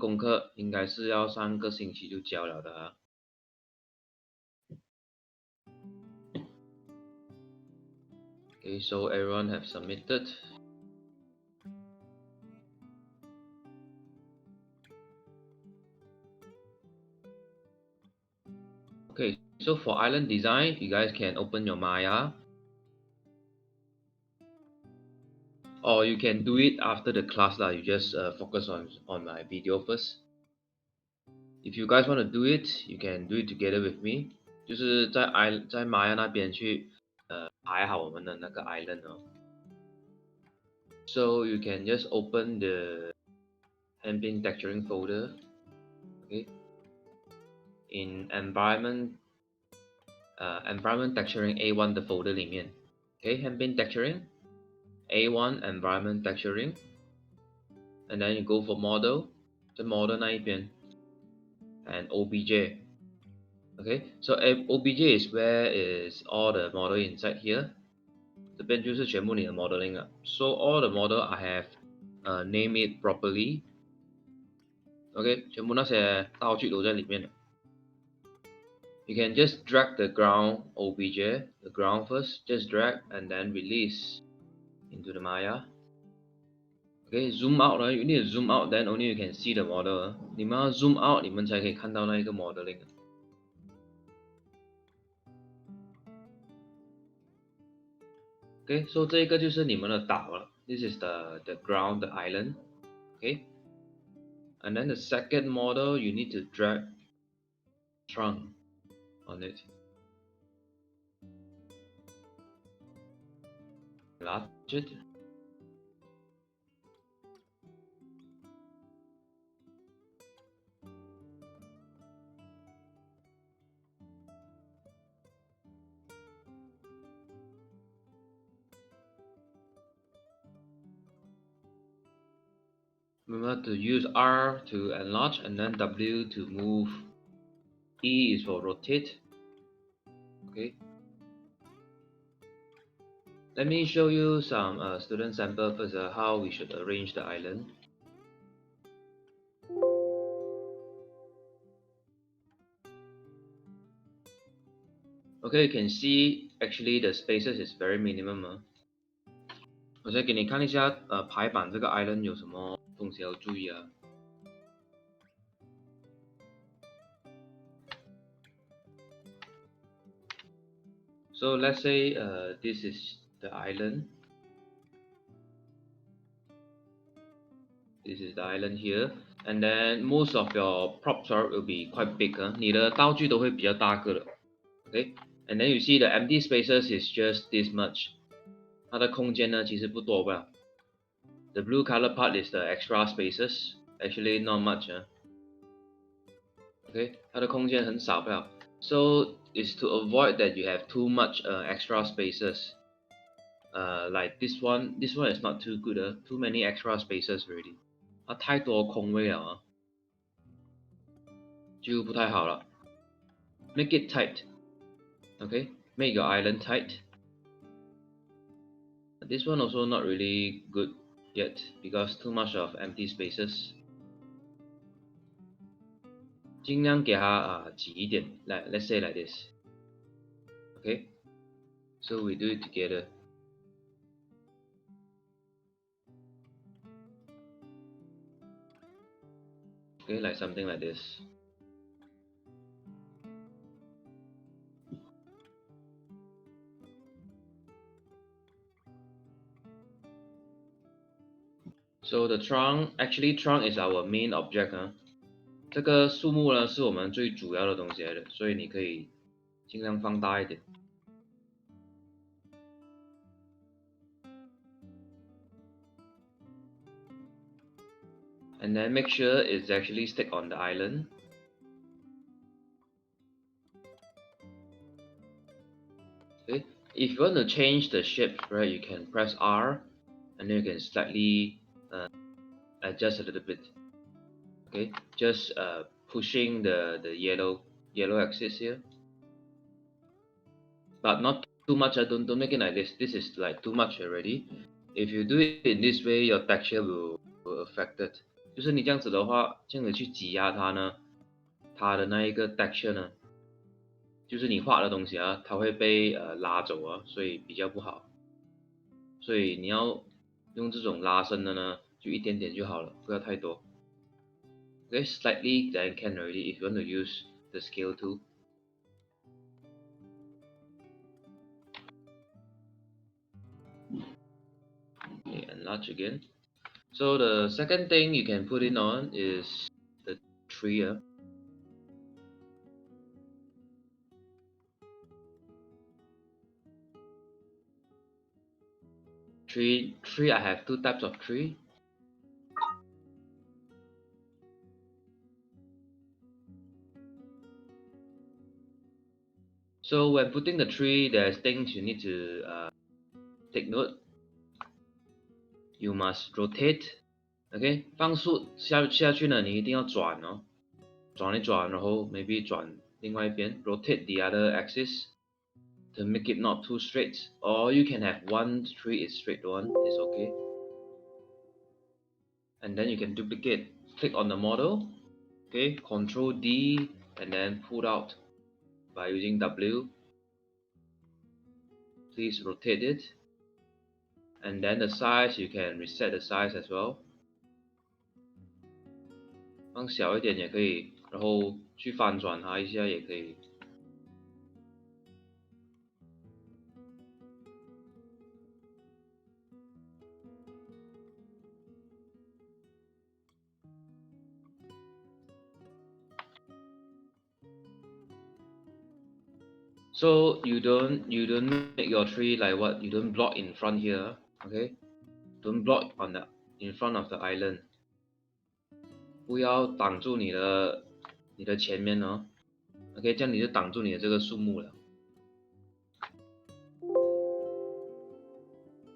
功课应该是要上个星期就交了的啊。Okay, so everyone have submitted. Okay, so for island design, you guys can open your Maya, or you can do it after the class lah. You just focus on my video first. If you guys want to do it, you can do it together with me. 就是在 在 Maya 那边去排好我们的那个 island 哦。So you can just open the handpin texturing folder. Okay. In environment texturing A1 的 folder 里面。Okay, handpin texturing A1 environment texturing, and then you go for model, 在 model 那一边 and OBJ. Okay, so OBJ is where is all the model inside here. 这边就是全部你的 modeling 了。So all the model I have name it properly. Okay, 全部那些道具都在里面了。You can just drag the ground OBJ, the ground first, just drag and then release into the Maya. Okay, zoom out, you need to zoom out, then only you can see the model. 你们要 zoom out, 你们才可以看到那一个 modeling. Okay, so 这个就是你们的岛了。This is the ground, the island. Okay, and then the second model, you need to drag trunk on it. Enlarge it. Remember to use R to enlarge and then W to move. E is for rotate. Okay. Let me show you some student sample first, how we should arrange the island. Okay, you can see actually the spaces is very minimum. 我再给你看一下排版这个 island 有什么东西要注意啊。So let's say this is the island. This is the island here, and then most of your props will be quite big. 你的道具都会比较大个的。Okay, and then you see the empty spaces is just this much. 它的空间呢其实不多吧。The blue color part is the extra spaces. Actually not much. Okay, 它的空间很少吧。So is to avoid that you have too much extra spaces. Like this one is not too good. Too many extra spaces already. 它太多空位了啊，就不太好了。Make it tight. Okay, make your island tight. This one also not really good yet because too much of empty spaces. 尽量给它挤一点 like let's say like this. Okay, so we do it together. Okay, like something like this. So the trunk, actually trunk is our main object 这个树木呢是我们最主要的东西来的，所以你可以尽量放大一点。And then make sure it's actually stick on the island. Okay, if you want to change the shape, right, you can press R, and then you can slightly adjust a little bit. Okay, just pushing the yellow axis here, but not too much. Don't make it like this. This is like too much already. If you do it in this way, your texture will affect it. 就是你这样子的话，这样子去挤压它呢，它的那一个 texture 呢，就是你画的东西啊，它会被拉走啊，所以比较不好。所以你要用这种拉伸的呢，就一点点就好了，不要太多。Okay, slightly then can already if you want to use the scale tool. Okay, enlarge again. So the second thing you can put it on is the tree. Tree. I have two types of tree. So when putting the tree, there's things you need to take note. You must rotate. OK， 放树下去呢，你一定要转哦，转一转，然后 maybe 转另外一边，rotate the other axis to make it not too straight. Or you can have one tree is straight one, is okay. And then you can duplicate. Click on the model. Okay, Control D, and then pull out by using W. Please rotate it. And then the size, you can reset the size as well. 放小一点也可以，然后去翻转它一下也可以。So you don't make your tree like what? You don't block in front here, okay? Don't block on the in front of the island. 不要挡住你的前面哦。OK，这样你就挡住你的这个树木了。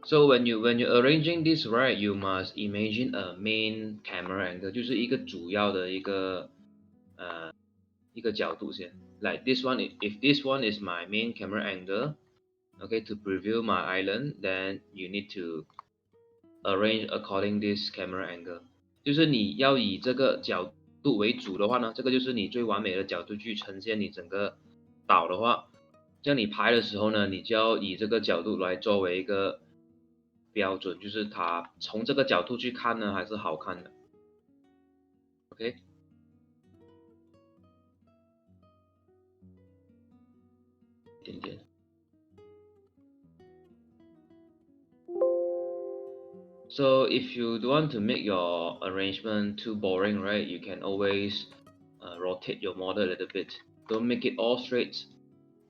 So when you arranging this right, you must imagine a main camera angle，就是一个主要的一个角度先。Like this one, if this one is my main camera angle, okay, to preview my island, then you need to arrange according this camera angle。就是你要以这个角度为主的话呢，这个就是你最完美的角度去呈现你整个岛的话，这样你拍的时候呢，你就要以这个角度来作为一个标准，就是它从这个角度去看呢，还是好看的。OK， 一点点。So if you don't want to make your arrangement too boring, right, you can always rotate your model a little bit. Don't make it all straight.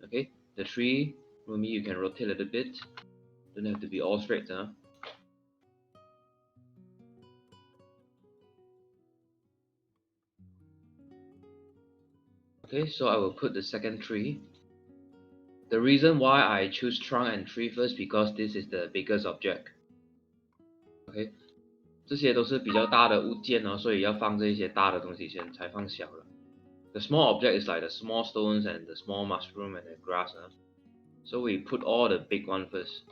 Okay, the tree, maybe you can rotate a little bit. Don't have to be all straight, huh? Okay, so I will put the second tree. The reason why I choose trunk and tree first because this is the biggest object. Okay， 这些都是比较大的物件哦，所以要放这一些大的东西先，才放小的。The small object is like the small stones and the small mushroom and the grass. So we put all the big one first.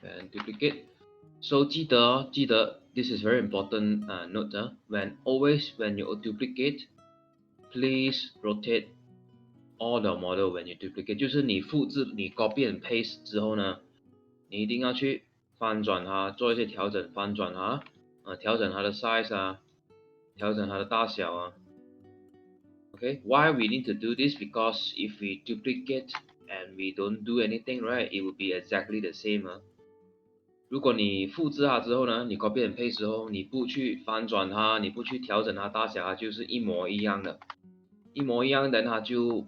And duplicate. So 记得 this is very important note. When you duplicate, please rotate all the model when you duplicate. 就是你复制你 copy and paste 之后呢，你一定要去翻转它，做一些调整，翻转它，调整它的 size 啊，调整它的大小啊。Okay, why we need to do this? Because if we duplicate and we don't do anything, right, it will be exactly the same. 如果你复制它之后呢，你 copy and paste 之后，你不去翻转它，你不去调整它大小，它就是一模一样的，一模一样的，它就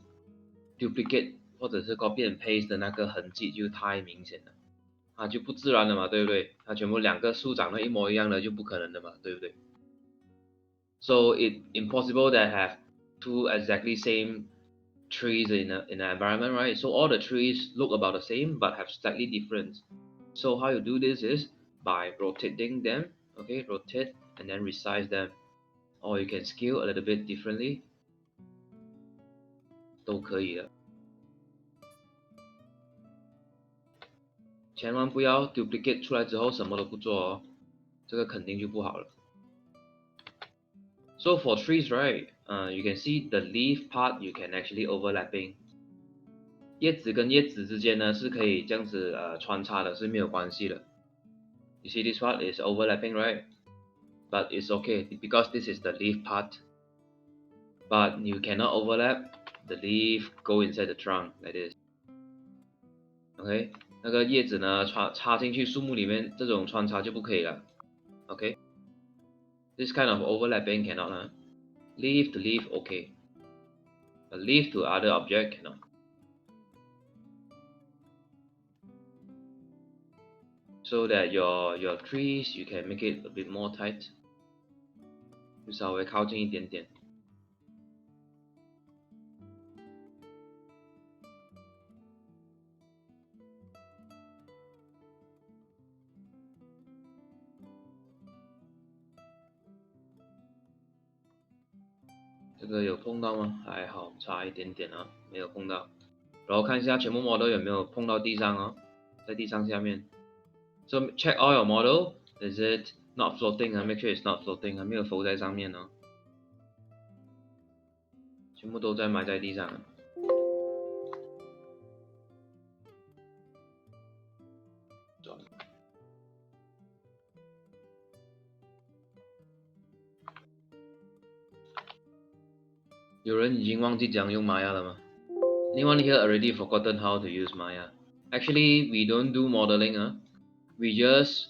duplicate 或者是 copy and paste 的那个痕迹就太明显了，它就不自然了嘛，对不对？它全部两个树长得一模一样的就不可能的嘛，对不对？So it impossible that have two exactly same trees in an environment, right? So all the trees look about the same but have slightly different. So how you do this is by rotating them, okay, rotate and then resize them, or you can scale a little bit differently, 都可以的。千万不要 duplicate 出来之后什么都不做哦，这个肯定就不好了。So for trees, right? You can see the leaf part you can actually overlapping. 叶子跟叶子之间呢是可以这样子穿插的，是没有关系的。You see this part is overlapping, right? But it's okay because this is the leaf part. But you cannot overlap the leaf go inside the trunk like this. OK， 那个叶子呢插进去树木里面，这种穿插就不可以了。OK，this kind of overlapping cannot 呢。Leaf to leaf okay, but leaf to other object cannot. So that your trees you can make it a bit more tight， 就稍微靠近一点点。这个有碰到吗？还好，差一点点啊，没有碰到。然后看一下全部 model 有没有碰到地上哦，在地上下面。So check all your model. Is it not floating 啊 ？Make sure it's not floating 啊，没有浮在上面哦。全部都在埋在地上啊。有人已经忘记怎样用 Maya 了吗？Anyone here already forgotten how to use Maya? Actually, we don't do modeling 啊，we just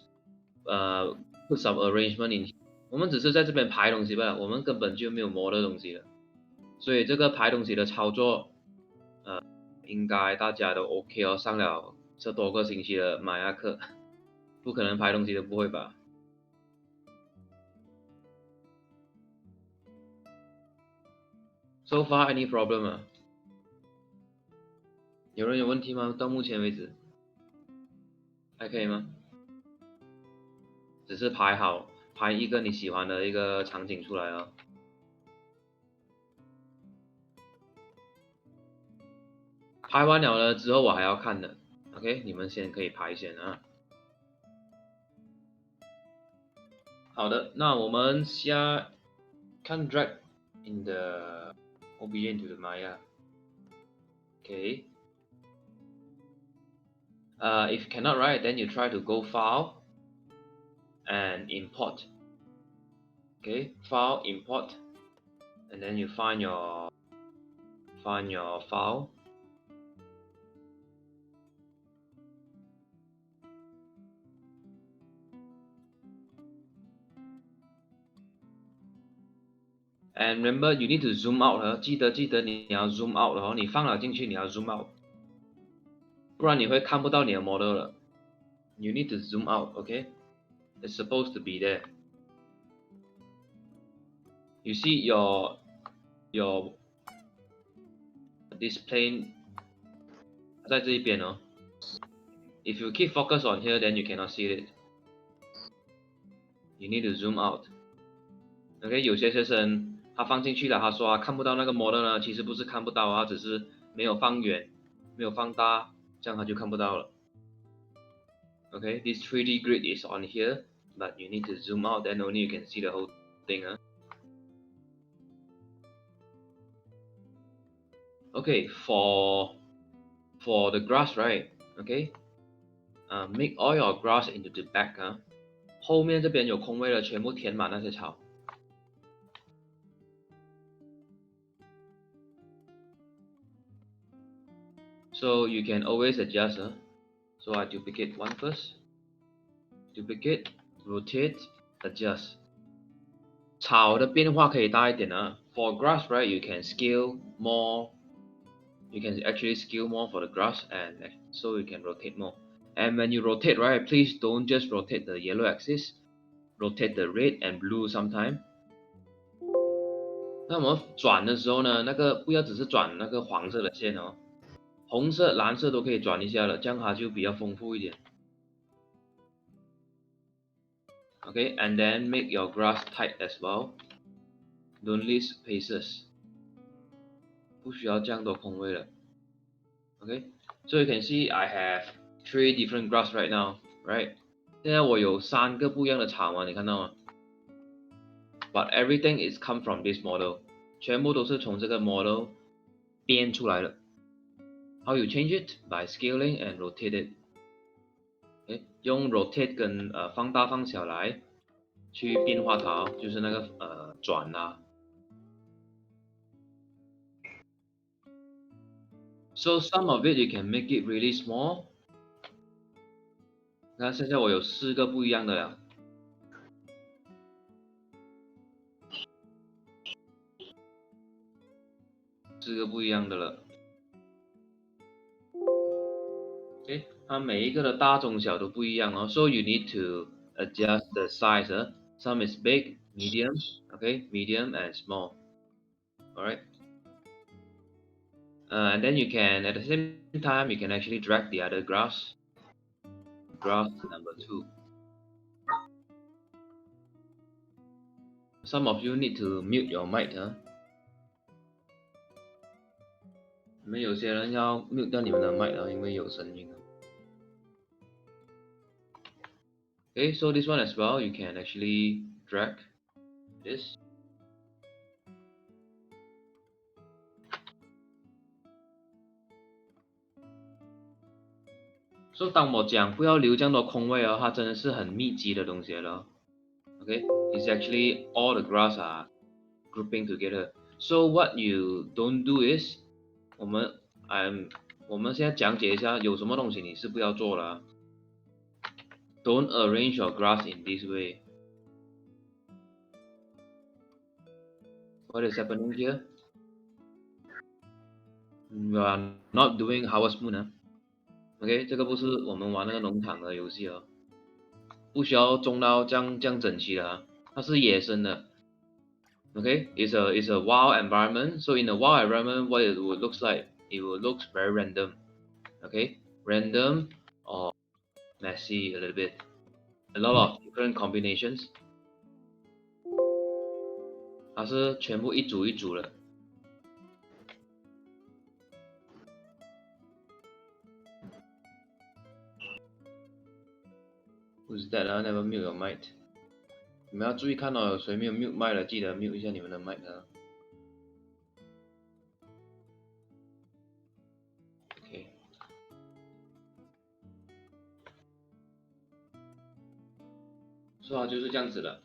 put some arrangement in. 我们只是在这边排东西吧，我们根本就没有 model 东西的。所以这个排东西的操作，应该大家都 OK 哦。上了这多个星期的Maya课，不可能排东西都不会吧？So far any problem 啊？有人有问题吗？到目前为止还可以吗？只是排好，排一个你喜欢的一个场景出来哦。排完了之后我还要看的 ，OK？ 你们先可以排先啊。好的，那我们看 drag in the OBJ into the Maya. Okay. If cannot, right, then you try to go file and import. Okay, file, import, and then you find your file. And remember, you need to zoom out 记得你要 zoom out 哦，你放了进去你要 zoom out， 不然你会看不到你的 model 了。You need to zoom out, okay? It's supposed to be there. You see your this plane 在这一边哦。If you keep focus on here, then you cannot see it. You need to zoom out. OK， 有些学生他放进去了，他说他看不到那个 model 呢，其实不是看不到啊，只是没有放远，没有放大，这样他就看不到了。OK, this 3D grid is on here, but you need to zoom out, then only you can see the whole thing. Okay, for the grass, right? Okay, make all your grass into the back 啊，后面这边有空位了，全部填满那些草。So you can always adjust. So I duplicate one first. Duplicate, rotate, adjust. 草的变化可以大一点啊。For grass, right, you can scale more. You can actually scale more for the grass, and so you can rotate more. And when you rotate, right, please don't just rotate the yellow axis. Rotate the red and blue sometime. 那我们转的时候呢，那个不要只是转那个黄色的线哦，红色、蓝色都可以转一下了，这样它就比较丰富一点。Okay, and then make your grass tight as well. Don't leave spaces. 不需要这样多空位了。Okay, so you can see I have three different grass right now, right? 现在我有3个不一样的草嘛，你看到吗？ But everything is come from this model， 全部都是从这个 model 编出来的。How you change it? By scaling and rotate it。用 rotate 跟放大放小来去变化它，就是那个转啊。So some of it you can make it really small。那现在我有4个不一样的了。4个不一样的了。它每一个的大中小都不一样哦。So you need to adjust the size. Some is big, medium, medium and small. Alright. And then you can, at the same time, you can actually drag the other grass. Grass number 2. Some of you need to mute your mic. 你们有些人要 mute 掉你们的 mic 因为有声音。Okay, so this one as well, you can actually drag this. So 当我讲不要留这样多空位它真的是很密集的东西了。Okay, it's actually all the grass are grouping together. So what you don't do is， 我们现在讲解一下有什么东西你是不要做的。Don't arrange your grass in this way. What is happening here? We are not doing Harvest Moon. OK， 这个不是我们玩那个农场的游戏不需要种到这样整齐的它是野生的。Okay, it's a wild environment. So in a wild environment, what it would looks like, it will look very random. Okay, random or messy a little bit, a lot of different combinations. 它是全部一组一组的。Who's that? I never mute your mic. 你们要注意看有谁没有 mute mic 的，记得 mute 一下你们的 mic OK。所以它就是这样子的，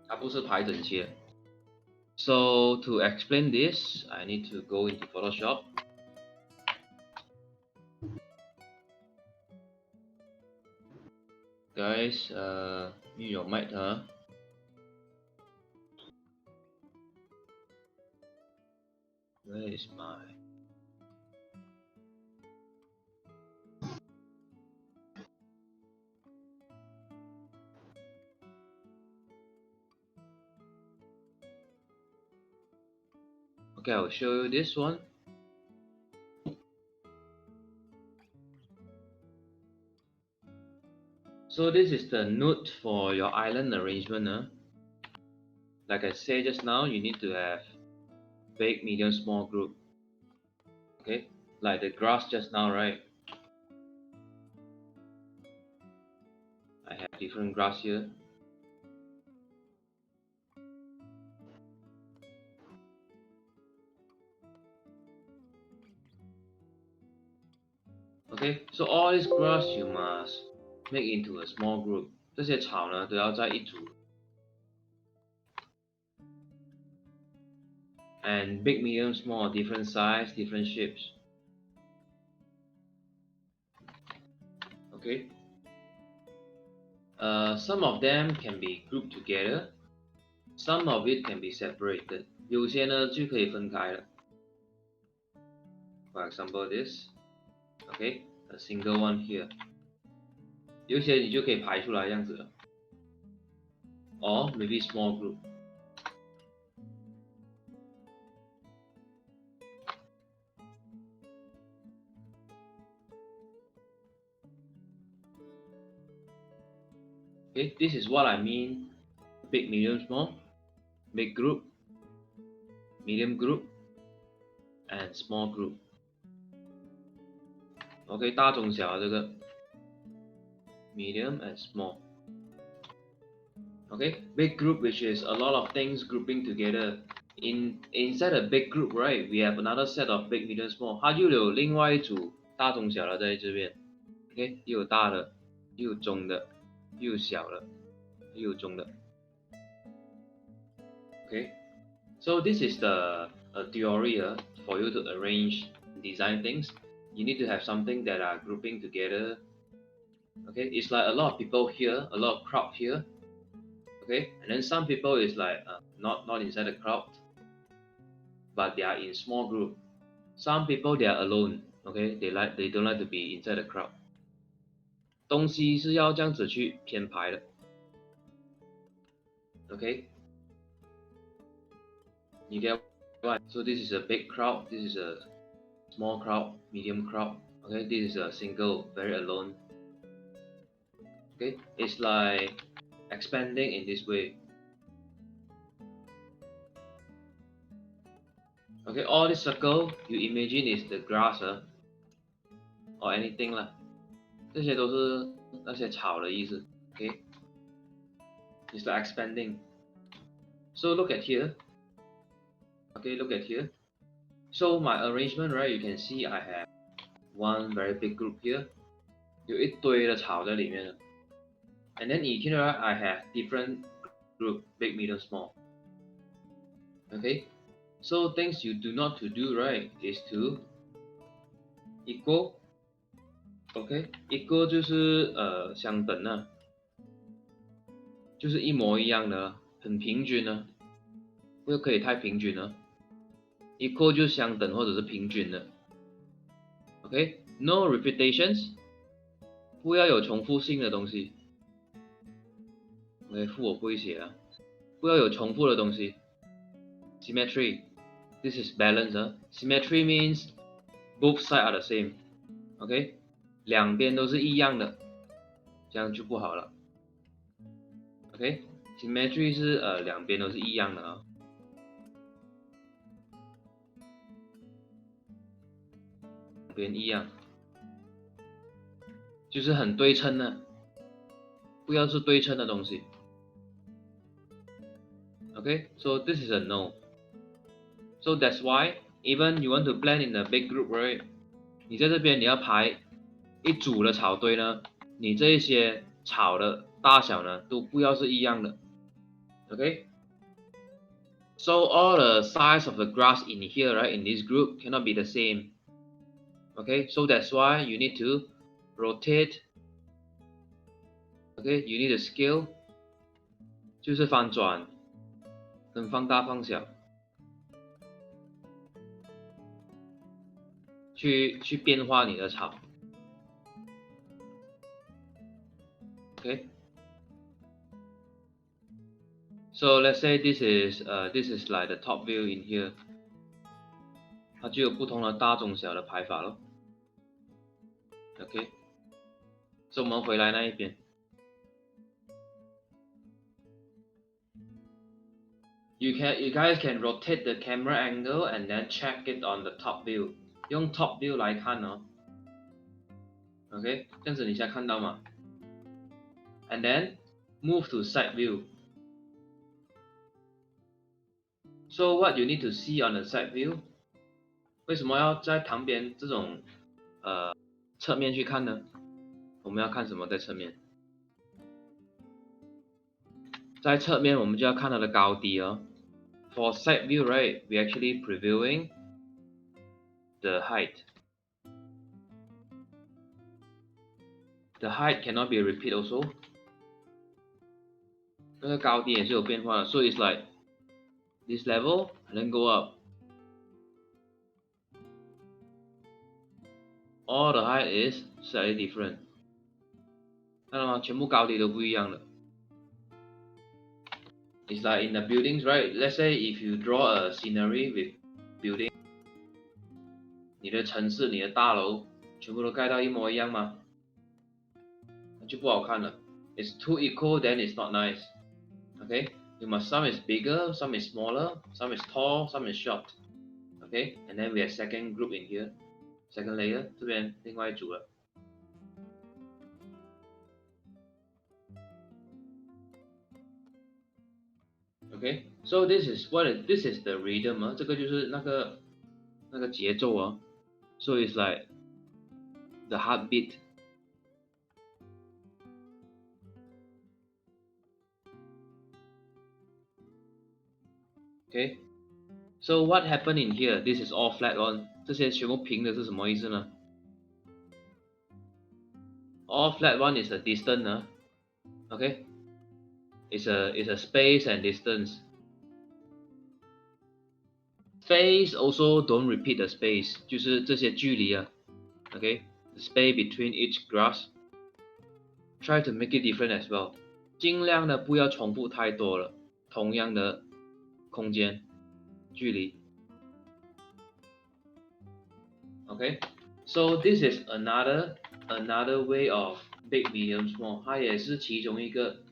它不是排整齐的。So to explain this, I need to go into Photoshop. Guys, mute your mic Where is my... Okay, I'll show you this one. So this is the node for your island arrangement. Like I said just now, you need to have big, medium, small group. Okay, like the grass just now, right? I have different grass here. Okay, so all this grass you must make into a small group. 这些草呢都要在一组。And big, medium, small, different size, different shapes. Okay. Some of them can be grouped together. Some of it can be separated. 有些呢就可以分开了。For example, this. Okay, a single one here. 有些你就可以排出来这样子了。Or maybe small group. Okay, this is what I mean. Big, medium, small. Big group, medium group, and small group. OK， 大中小这个 medium and small. Okay, big group, which is a lot of things grouping together. Inside a big group, right? We have another set of big, medium, small. 它又有另外一组大中小的在这边。OK， 又有大的，又有中的，又有小的，又有中的。Okay, so this is the theory for you to arrange design things. You need to have something that are grouping together. Okay, it's like a lot of people here, a lot of crowd here. Okay, and then some people is like not inside the crowd, but they are in small group. Some people they are alone. Okay, they don't like to be inside the crowd. 东西是要这样子去编排的。Okay, you get what? So this is a big crowd. This is a small crowd, medium crowd. Okay, this is a single, very alone. Okay, it's like expanding in this way. Okay, all this circle you imagine is the grass or anything 啦，这些都是那些草的意思。Okay, it's like expanding. So look at here. Okay, look at here. So my arrangement, right? You can see I have one very big group here. 有一堆的草在里面。And then in here I have different group, big, medium, small. Okay, so things you do not to do, right, is to equal. Okay, equal 就是相等啊，就是一模一样的，很平均啊，不可以太平均了。Equal 就相等或者是平均的。OK, no repetitions， 不要有重复性的东西。OK， 我不会写啊，不要有重复的东西。Symmetry, this is balance 啊。Symmetry means both sides are the same. OK， 两边都是一样的，这样就不好了。OK， symmetry 是两边都是一样的啊。两边一样，就是很对称的，不要是对称的东西。Okay, so this is a no. So that's why even you want to blend in a big group, right? 你在这边你要排一组的草堆呢，你这一些草的大小呢都不要是一样的。Okay? So all the size of the grass in here, right, in this group cannot be the same. Okay, so that's why you need to rotate. Okay, you need a scale. 就是翻转跟放大放小，去变化你的草。Okay. So let's say this is like the top view in here. 它就有不同的大中小的排法咯。OK， 所以我们回来那一边。You guys can rotate the camera angle and then check it on the top view. 用 top view 来看哦。OK， 这样子你现在看到吗 ？And then move to side view. So what you need to see on the side view? 为什么要在旁边这种侧面去看呢？我们要看什么在侧面？在侧面我们就要看它的高低哦。For side view, right, we actually previewing the height. The height cannot be repeat also. 那个高低也是有变化的， so it's like this level and then go up. All the height is slightly different. 看到吗？全部高低都不一样的。It's like in the buildings, right? Let's say if you draw a scenery with building, 你的城市、你的大楼全部都盖到一模一样吗？那就不好看了。It's too equal, then it's not nice. Okay? You must some is bigger, some is smaller, some is tall, some is short. Okay? And then we have second group in here. second layer 这边另外一组了。Okay, so this is this is the rhythm 啊，这个就是那个节奏啊。So it's like the heartbeat. Okay, so what happened in here? This is all flat on. 这些全部平的是什么意思呢？All flat one is a distance 呢。Okay, it's a space and distance. Space also don't repeat the space， 就是这些距离啊。Okay, the space between each grass. Try to make it different as well. 尽量的不要重复太多了，同样的空间距离。Okay, so this is another way of big, medium, small. 它也是其中一个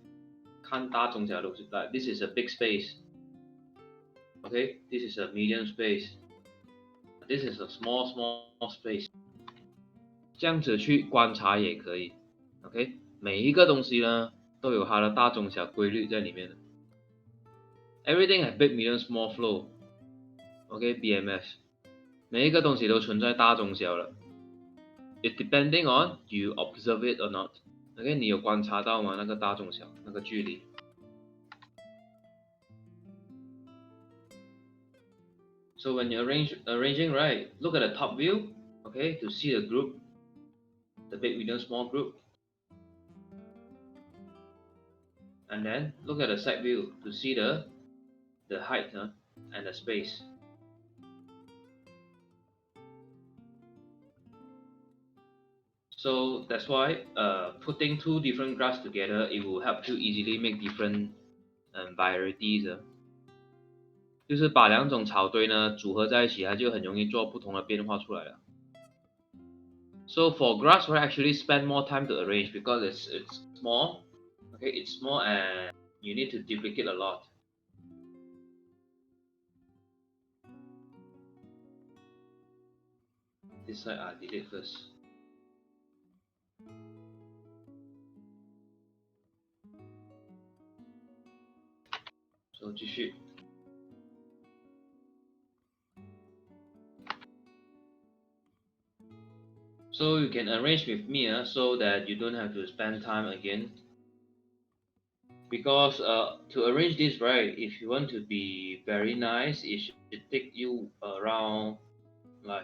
看大中小的。Like this is a big space. Okay, this is a medium space. This is a small space. 这样子去观察也可以。OK， 每一个东西呢都有它的大中小规律在里面的。Everything has big, medium, small flow. OK, BMS， 每一个东西都存在大中小了。It depending on you observe it or not. OK， 你有观察到吗？那个大中小那个距离。So when you arranging, right, look at the top view, okay, to see the group, the big, medium, small group. And then look at the side view to see the height and the space. So that's why putting two different graphs together, it will help you easily make different varieties. 就是把两种草堆呢组合在一起，它就很容易做不同的变化出来了。So for grass, we actually spend more time to arrange because it's small. Okay, it's small and you need to duplicate a lot. This side I delete first. So 继续。So you can arrange with me so that you don't have to spend time again. Because to arrange this right, if you want to be very nice, it should take you around 1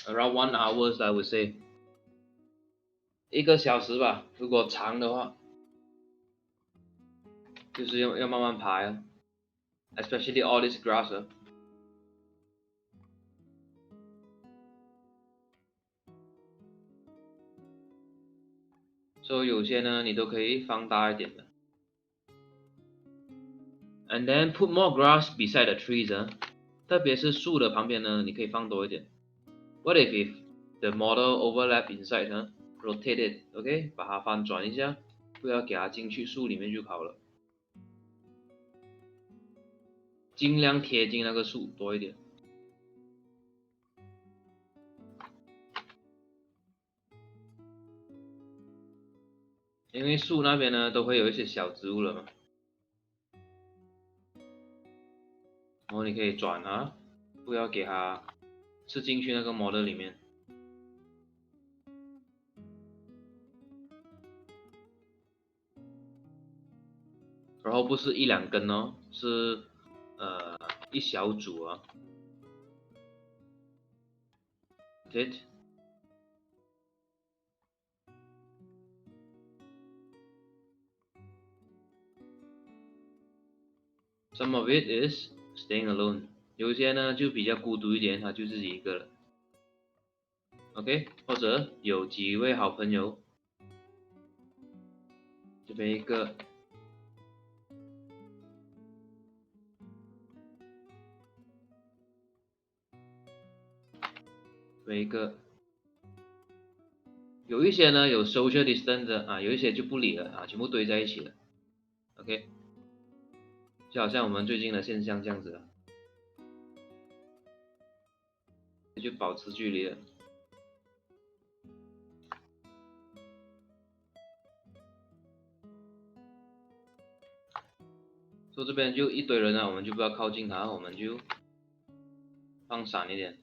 hour, I would say. 1个小时吧，如果长的话，就是要慢慢排，especially all this grass。所以有些呢，你都可以放大一点的。And then put more grass beside the trees 特别是树的旁边呢，你可以放多一点。What if the model overlap inside rotate it, OK， 把它翻转一下，不要给它进去树里面就好了。尽量贴近那个树多一点。因为树那边呢都会有一些小植物了嘛，然后你可以转不要给它吃进去那个 model 里面。然后不是1、2根哦，是一小组啊。It. Some of it is staying alone， 有些呢就比较孤独一点，他就自己一个了。OK， 或者有几位好朋友，这边一个，这边一个，有一些呢有 social distance 有一些就不理了全部堆在一起了。OK， 就好像我们最近的现象这样子了。就保持距离了。所以这边就一堆人啊，我们就不要靠近他，我们就放闪一点。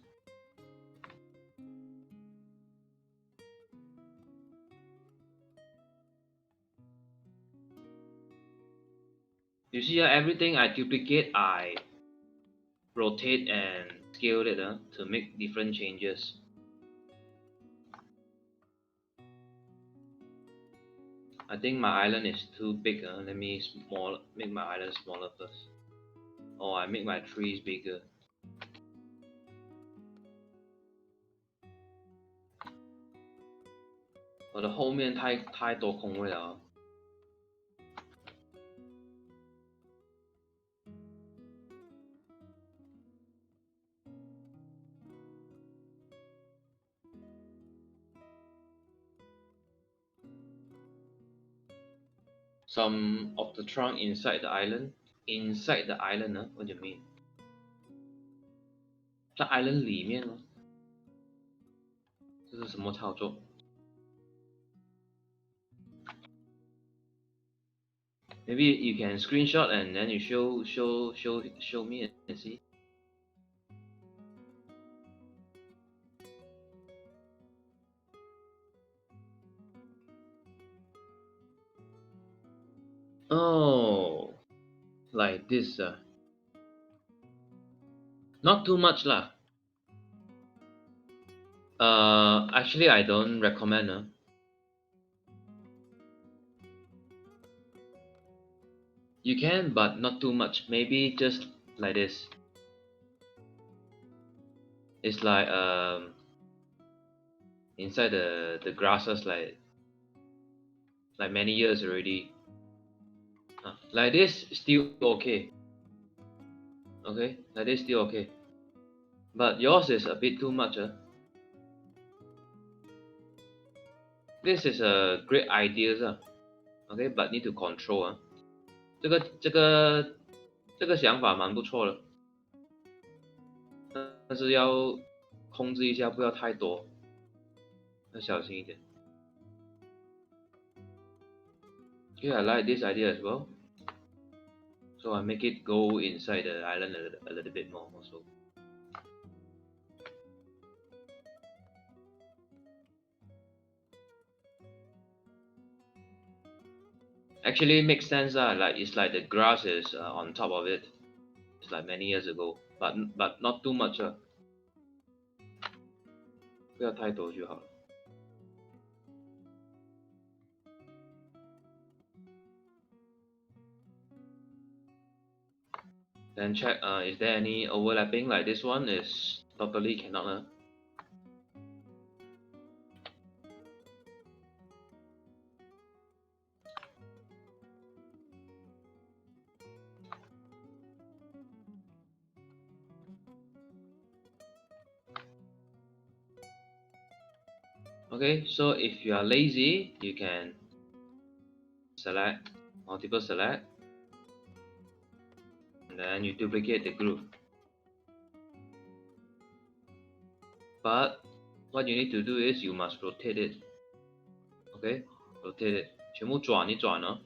You see, everything I duplicate, I rotate and scale it to make different changes. I think my island is too big. Let me make my island smaller first. Oh, I make my trees bigger. 我的后面太多空位了。Some of the trunk inside the island. Inside the island, what do you mean? 在 island 里面吗？这是什么操作？ Maybe you can screenshot and then you show me and see. Oh, like this. Not too much lah. Actually, I don't recommend. You can, but not too much. Maybe just like this. It's like inside the grasses like many years already. Like this still okay. Okay, like this still okay. But yours is a bit too much. This is a great idea. Okay, but need to control. 这个想法蛮不错的，但是要控制一下，不要太多，要小心一点。Yeah, I like this idea as well. So I make it go inside the island a little bit more also. Actually, it makes sense. Like it's like the grass is on top of it. It's like many years ago, but not too much. 不要太多就好了。Then check, is there any overlapping? Like this one is totally cannot. Okay, so if you are lazy, you can select multiple select, and then you duplicate the group. But what you need to do is you must rotate it. Okay, rotate it. 全部转一转哦。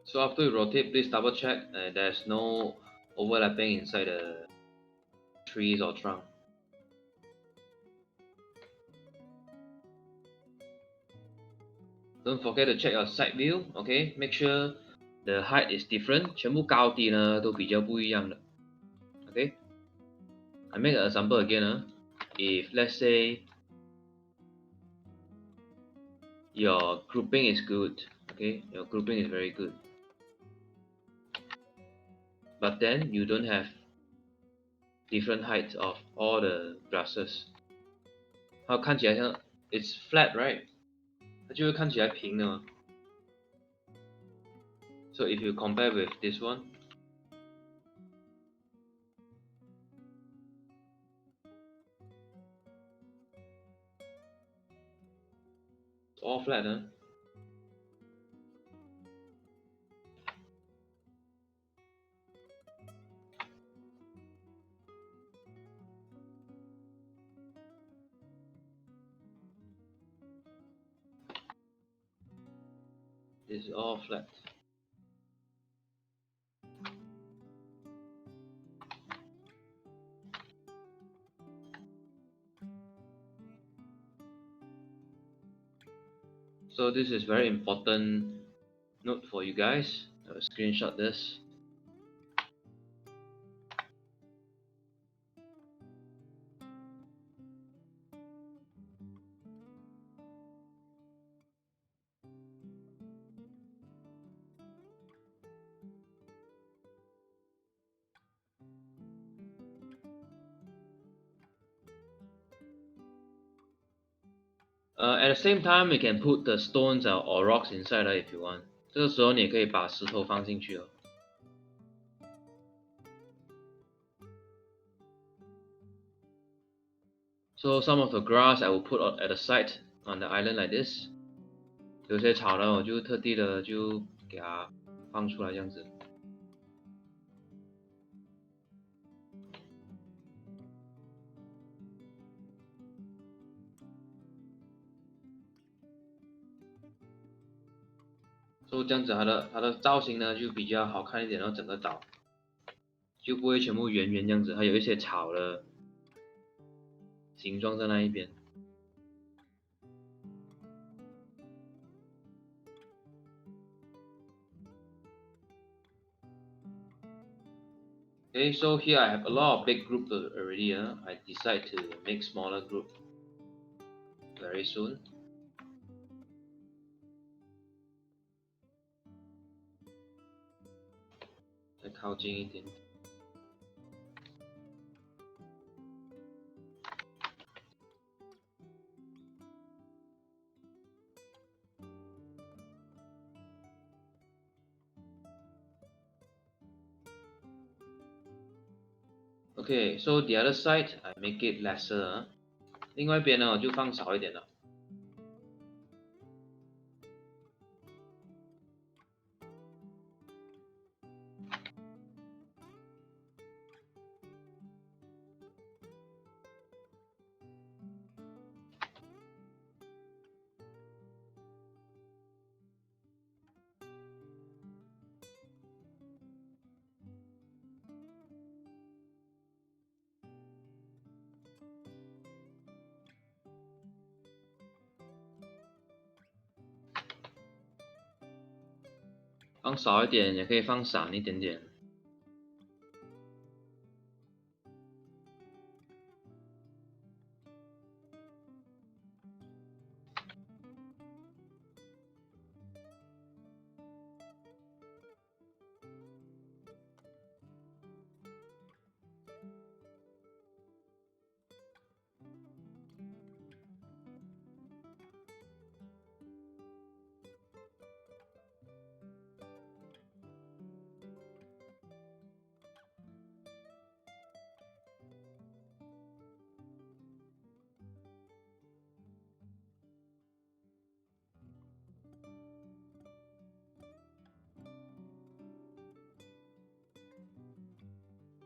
So after you rotate, please double check there's no overlapping inside the trees or trunk. Don't forget to check your side view. Okay, make sure the height is different. 全部高低呢都比较不一样的。Okay, I make an example again. If let's say your grouping is good, okay, your grouping is very good, but then you don't have different heights of all the grasses. 它看起来像 it's flat, right? 它就会看起来平的嘛。So if you compare with this one, all flat, huh? This is all flat. So this is very important note for you guys. I'll screenshot this. At the same time, you can put the stones or rocks inside if you want. 这个时候你也可以把石头放进去哦。So some of the grass I will put at the side on the island like this. 有些草呢，我就特地的就给它放出来这样子。So 这样子它的造型呢就比较好看一点，然后整个岛就不会全部圆圆这样子，还有一些草的形状在那一边。Okay, so here I have a lot of big group already. I decide to make smaller group very soon.再靠近一点。Okay, so the other side I make it lesser. 另外一边呢，我就放少一点了。放少一点，也可以放散一点点。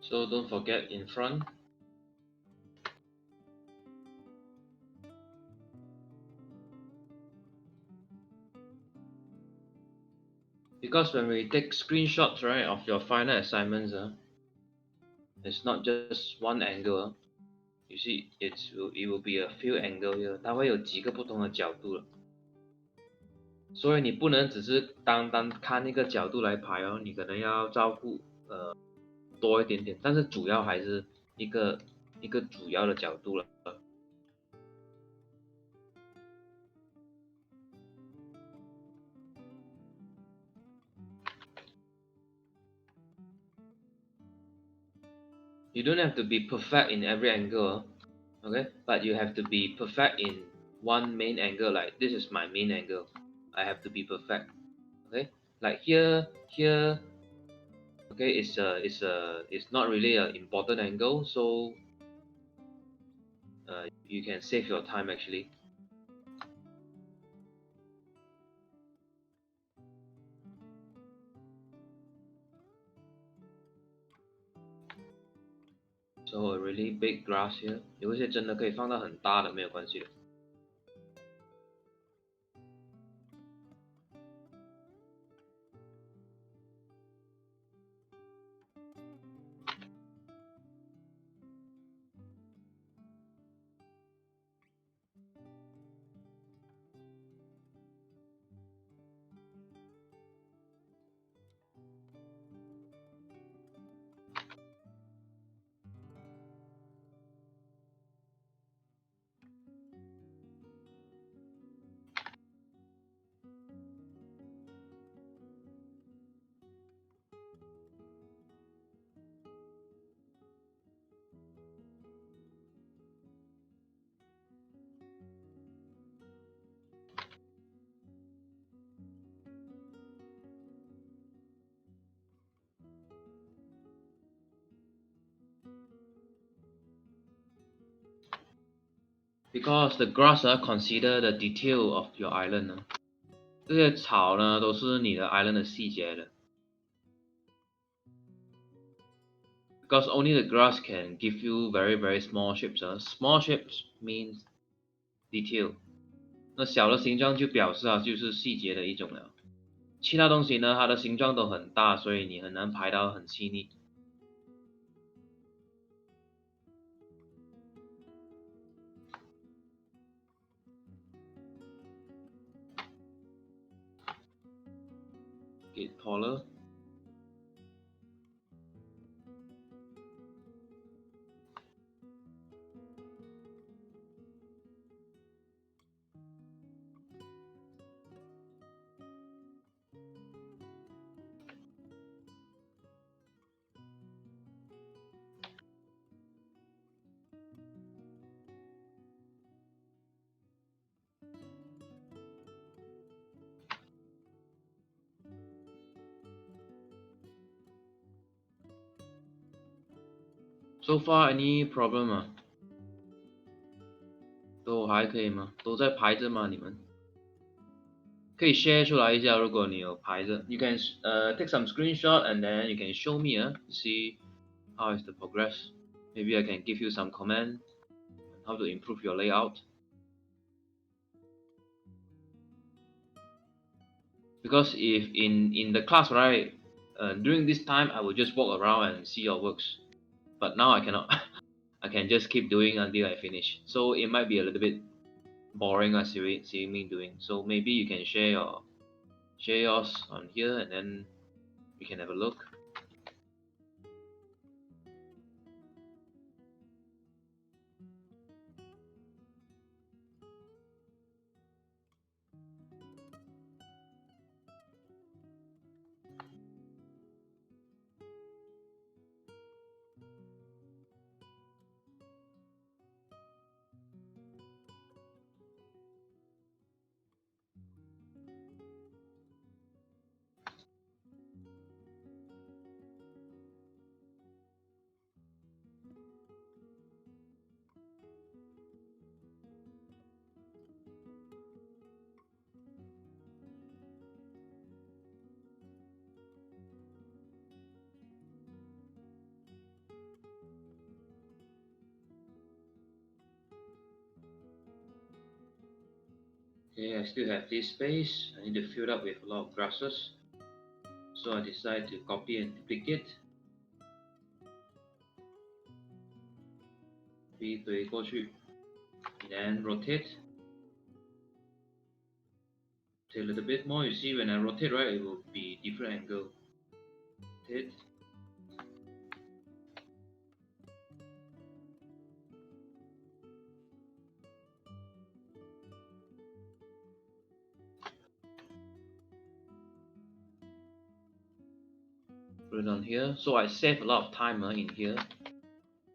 So don't forget in front. Because when we take screenshots, right, of your final assignments, it's not just one angle. You see, it will be a few angle here. 它会有几个不同的角度了。所以你不能只是单单看一个角度来排哦，你可能要照顾多一点点，但是主要还是一个主要的角度了。You don't have to be perfect in every angle, okay? But you have to be perfect in one main angle. Like this is my main angle. I have to be perfect, okay? Like here, okay, it's not really an important angle, so you can save your time actually. So a really big grass here， 有一些真的可以放到很大的，没有关系的。Because the grass consider the detail of your island 这些草呢都是你的 island 的细节的。Because only the grass can give you very small shapes. Small shapes means detail. 那小的形状就表示就是细节的一种了。其他东西呢，它的形状都很大，所以你很难排到很细腻。Get taller. So far any problem 吗？都还可以吗？都在排着吗？你们可以 share 出来一下，如果你有排着。You can take some screenshot and then you can show me see how is the progress. Maybe I can give you some comment on how to improve your layout. Because if in the class, right, during this time I will just walk around and see your works, but now I cannot. I can just keep doing until I finish, so it might be a little bit boring seeing me doing. So maybe you can share yours on here and then we can have a look. Okay, I still have this space. I need to fill it up with a lot of grasses. So I decide to copy and duplicate. 一堆过去 then rotate. Take a little bit more. You see, when I rotate, right, it will be different angle. Rotate. Put it on here. So I save a lot of time in here.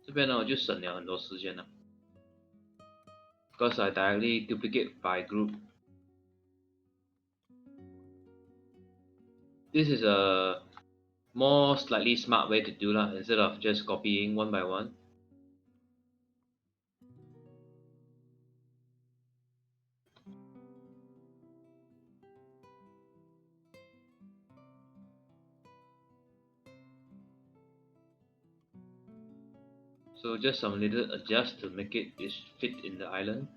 这边呢我就省了很多时间了 because I directly duplicate by group. This is a more slightly smart way to do lah, instead of just copying one by one. So just some little adjust to make it fit in the island.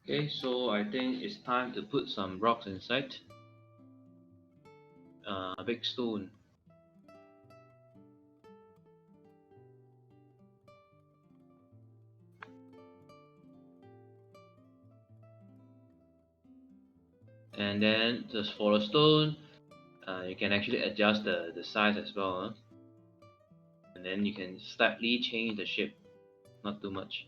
Okay, so I think it's time to put some rocks inside. A big stone. And then just for the stone, you can actually adjust the size as well. And then you can slightly change the shape, not too much.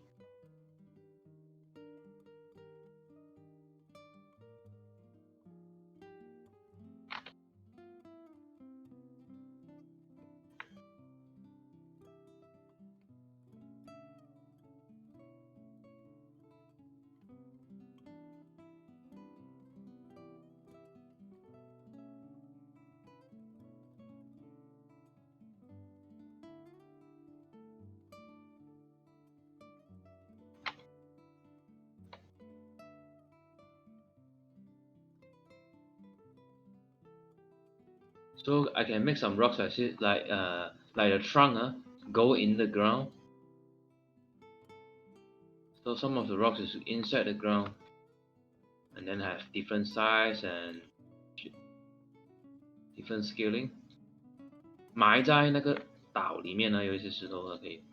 So I can make some rocks I see like a trunk go in the ground. So some of the rocks is inside the ground, and then have different size and different scaling，埋在那个岛里面呢，有一些石头可以。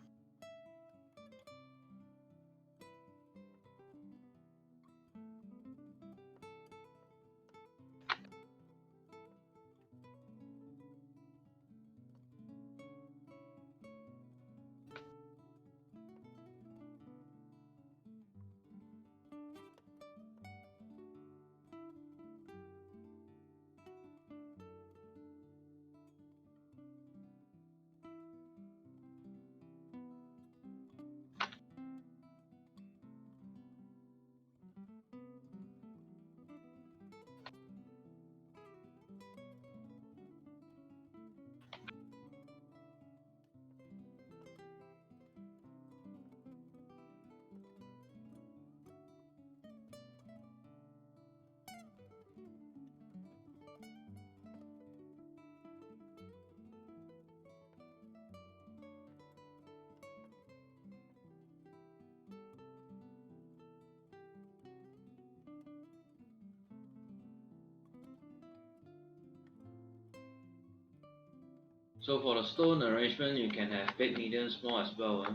So for the stone arrangement, you can have big, medium, small as well.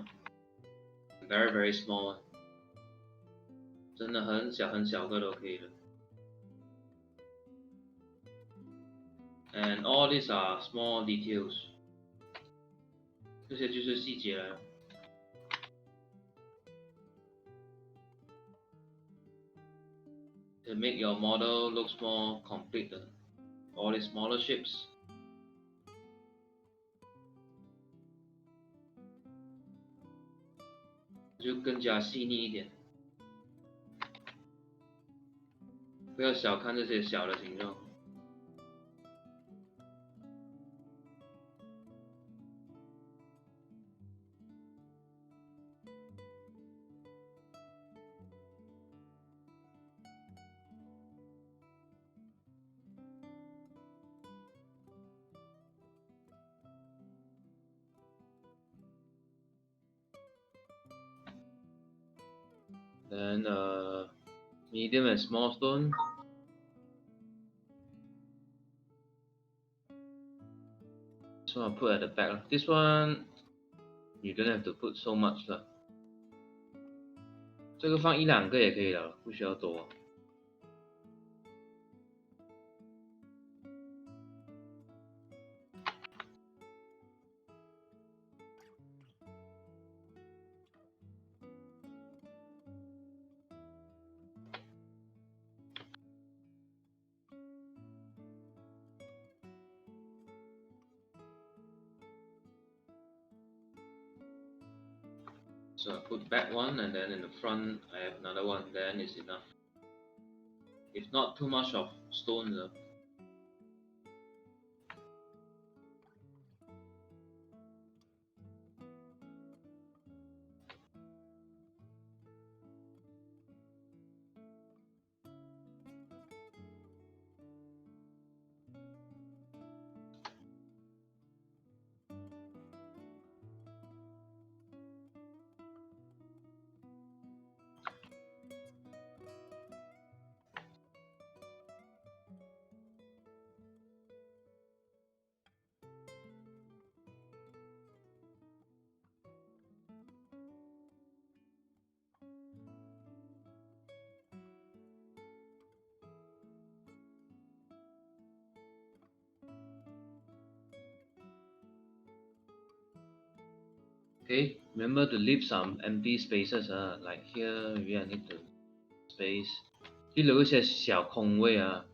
Very very small. 真的很小很小个都可以的。And all these are small details. 这些就是细节了。To make your model looks more complete. All these smaller shapes. 就更加细腻一点，不要小看这些小的形状。Then medium and small stone. So I'll put at the back. This one you don't have to put so much 了，这个放1-2个也可以了，不需要多。So I put back one, and then in the front I have another one, then it's enough. If not too much of stone. Okay, remember to leave some empty spaces. Like here, maybe I need to space. 就留一些小空位啊，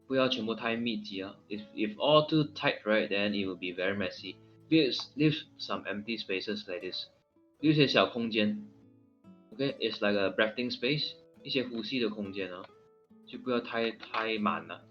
不要全部太密集啊。If all too tight, right, then it will be very messy. Leave some empty spaces like this. 留一些小空间。Okay, it's like a breathing space. 一些呼吸的空间啊，就不要太满了。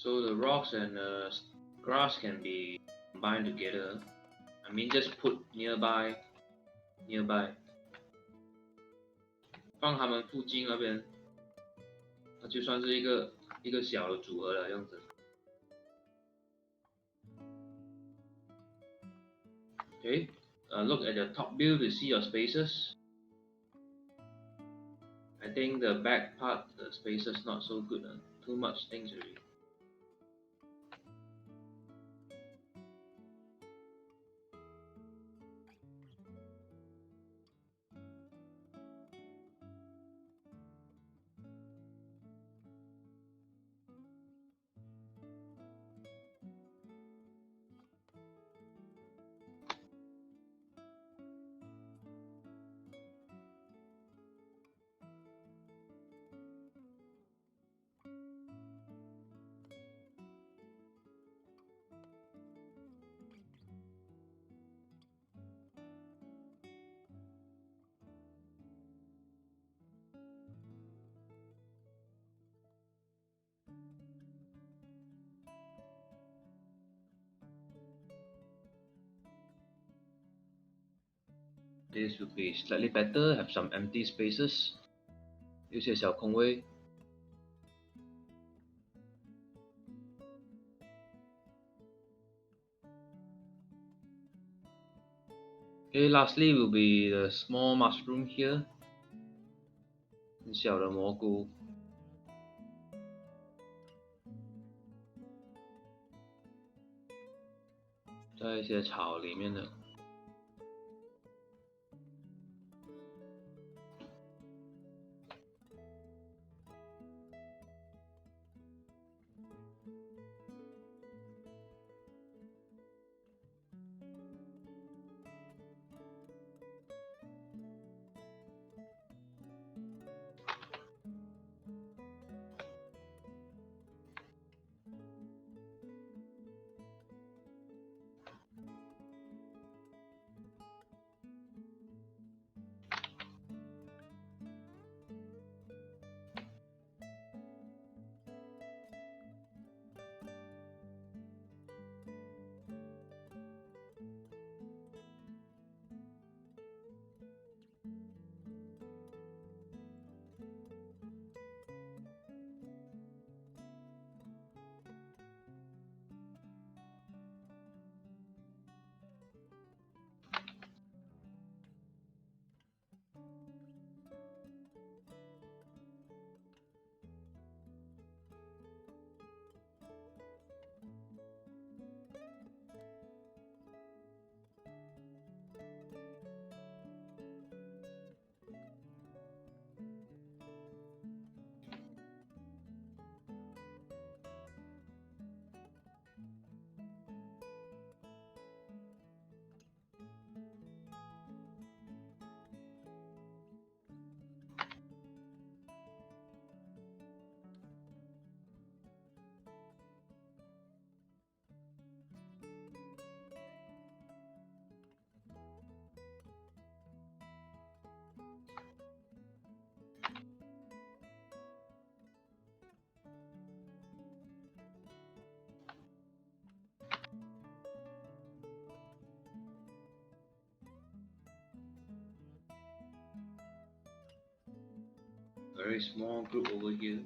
So the rocks and grass can be combined together. I mean, just put nearby, 放它们附近那边，那就算是一个小的组合了，这样子。Okay, look at the top view to see your spaces. I think the back part, the spaces not so good. Too much things already. This would be slightly better, have some empty spaces. 有些小空位。Okay, lastly will be the small mushroom here. 很小的蘑菇。在一些草里面的。very small group over here.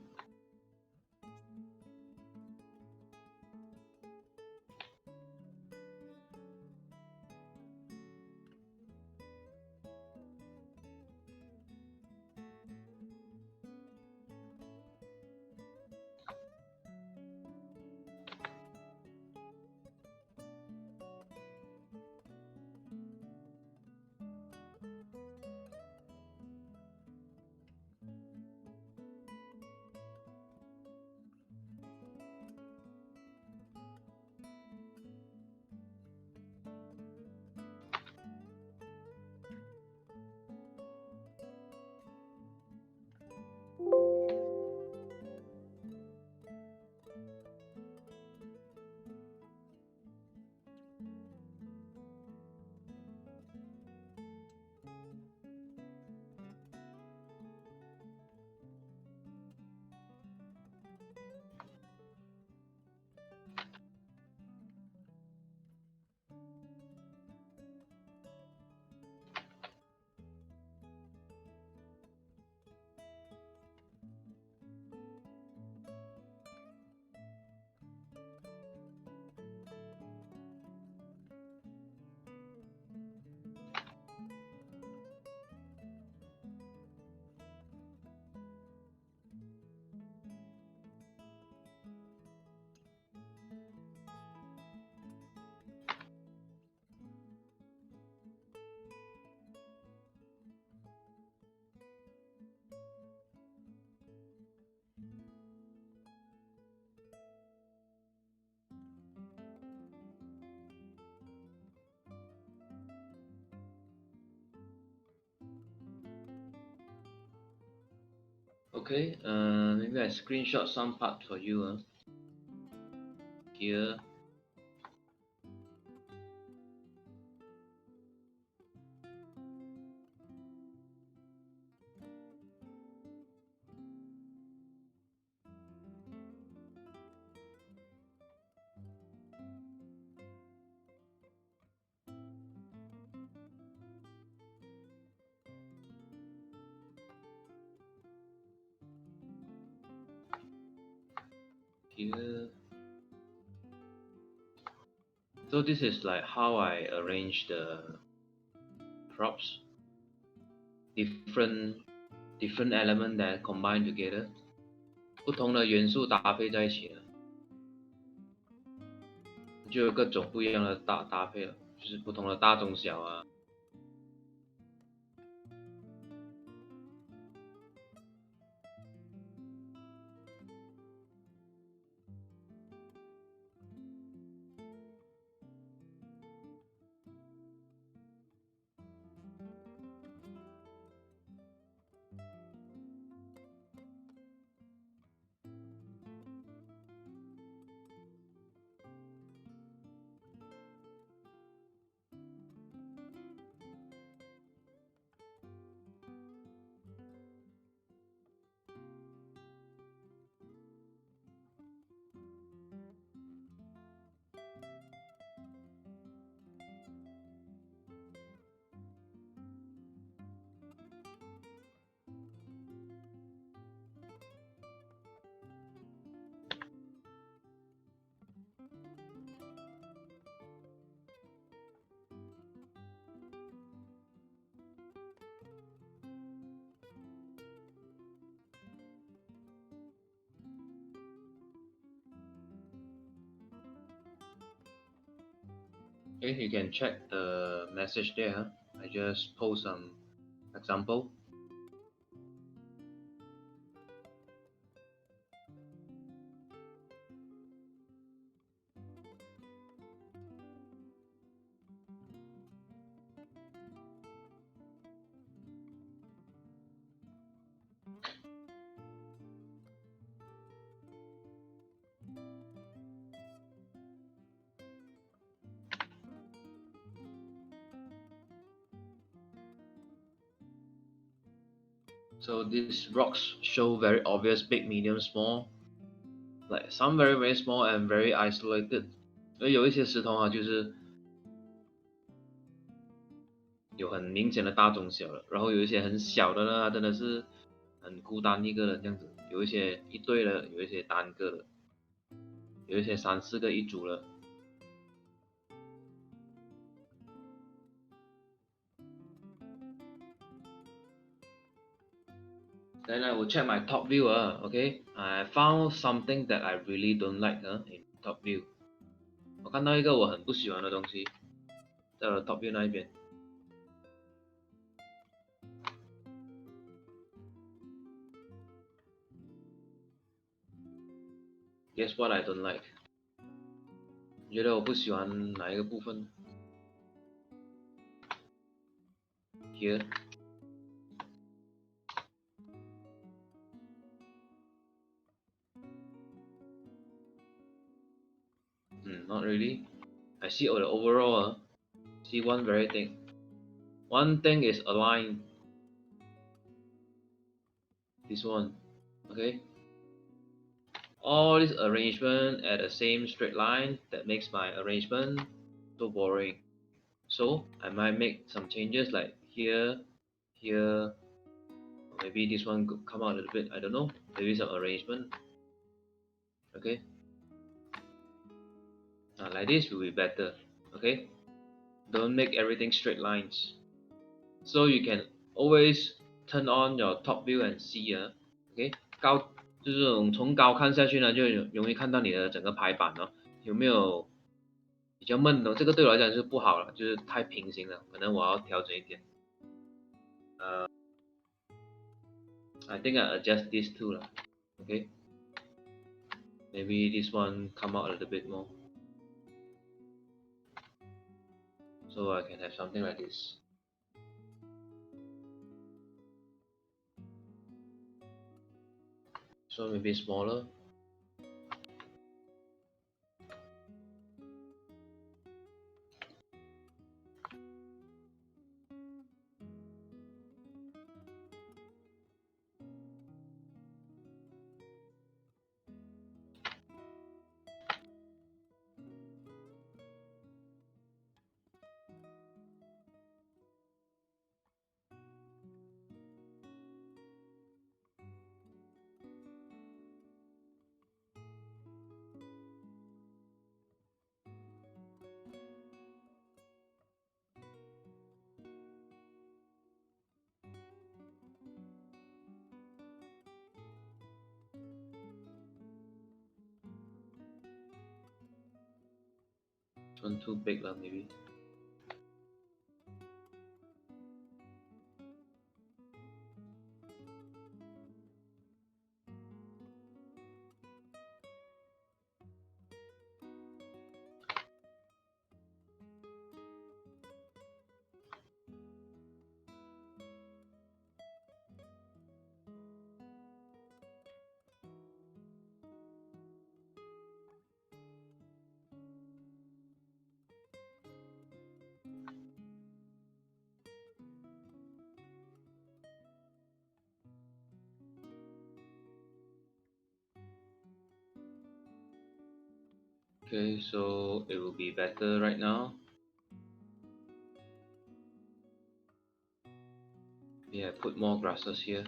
Okay, maybe I screenshot some part for you here. Here. So this is like how I arrange the props, different element that combine together， 不同的元素搭配在一起了，就有各种不一样的搭配了，就是不同的大中小啊。Okay, you can check the message there. I just post some example. So these rocks show very obvious big, medium, small, like some very small and very isolated. 而有一些石头啊，就是有很明显的大中小了，然后有一些很小的呢，它真的是很孤单一个的这样子，有一些一对的，有一些单个的，有一些3、4个一组了。Then I will check my top view. Okay, I found something that I really don't like in top view. 我看到一个我很不喜欢的东西，在我的 top view 那一边。Guess what I don't like？ 你觉得我不喜欢哪一个部分 ？Here。Not really. I see the overall. See one very thing. One thing is aligned. This one. Okay. All this arrangement at the same straight line that makes my arrangement so boring. So I might make some changes like here, here. Maybe this one could come out a little bit. I don't know. Maybe some arrangement. Okay. Now like this will be better. Okay. Don't make everything straight lines. So you can always turn on your top view and see. Okay. 高就是这种从高看下去呢，就容易看到你的整个排版哦，有没有比较闷的？这个对我来讲是不好了，就是太平行了，可能我要调整一点。I think I adjust these two 了。Okay. Maybe this one come out a little bit more. So I can have something like this. So maybe smaller. This one too big lah, maybe. Okay, so it will be better right now. Yeah, put more grasses here.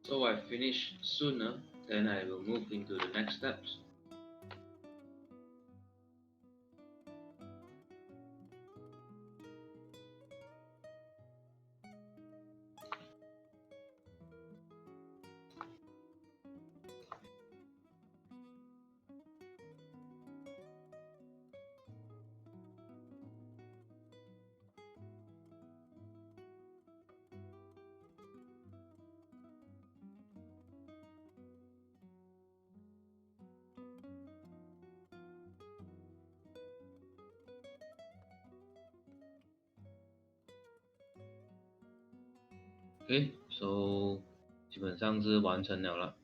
So I finish sooner, then I will move into the next steps. Okay, so 基本上是完成了啦。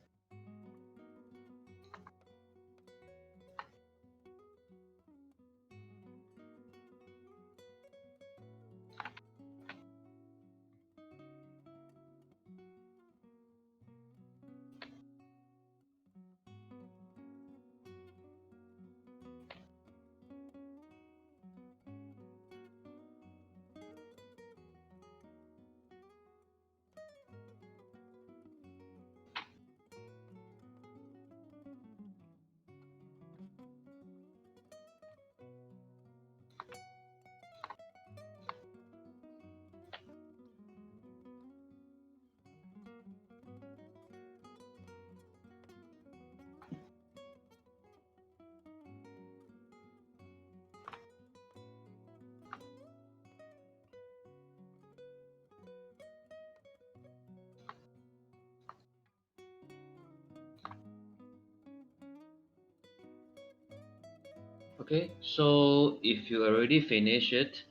Okay, so if you already finish it,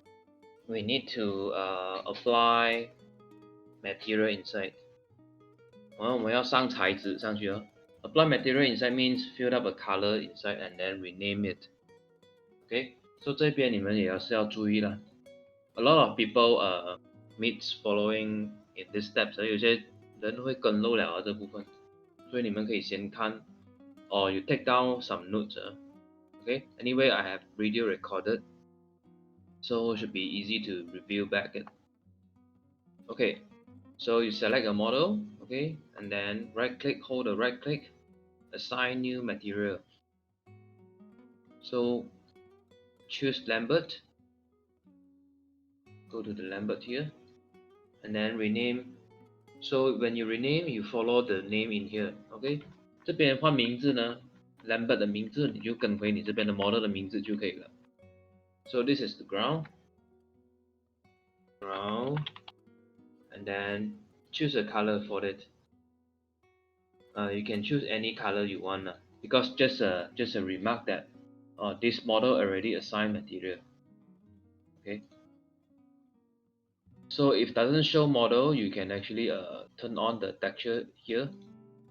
we need to apply material inside. 我们要上材质上去哦。Apply material inside means fill up a color inside and then rename it. Okay, so 这边你们也是要注意啦。A lot of people meets following in these steps，有些人会跟漏了这部分，所以你们可以先看，or you take down some notes. Okay, anyway I have video recorded, so it should be easy to review back it. Okay, so you select a model, okay, and then right click, hold the right click, assign new material. So choose Lambert, go to the Lambert here, and then rename. So when you rename, you follow the name in here, okay? 这边换名字呢 ，Lambert 的名字你就跟回你这边的 model 的名字就可以了。So this is the ground, and then choose a color for it. You can choose any color you want, because just a remark that this model already assigned material. Okay. So if doesn't show model, you can actually turn on the texture here.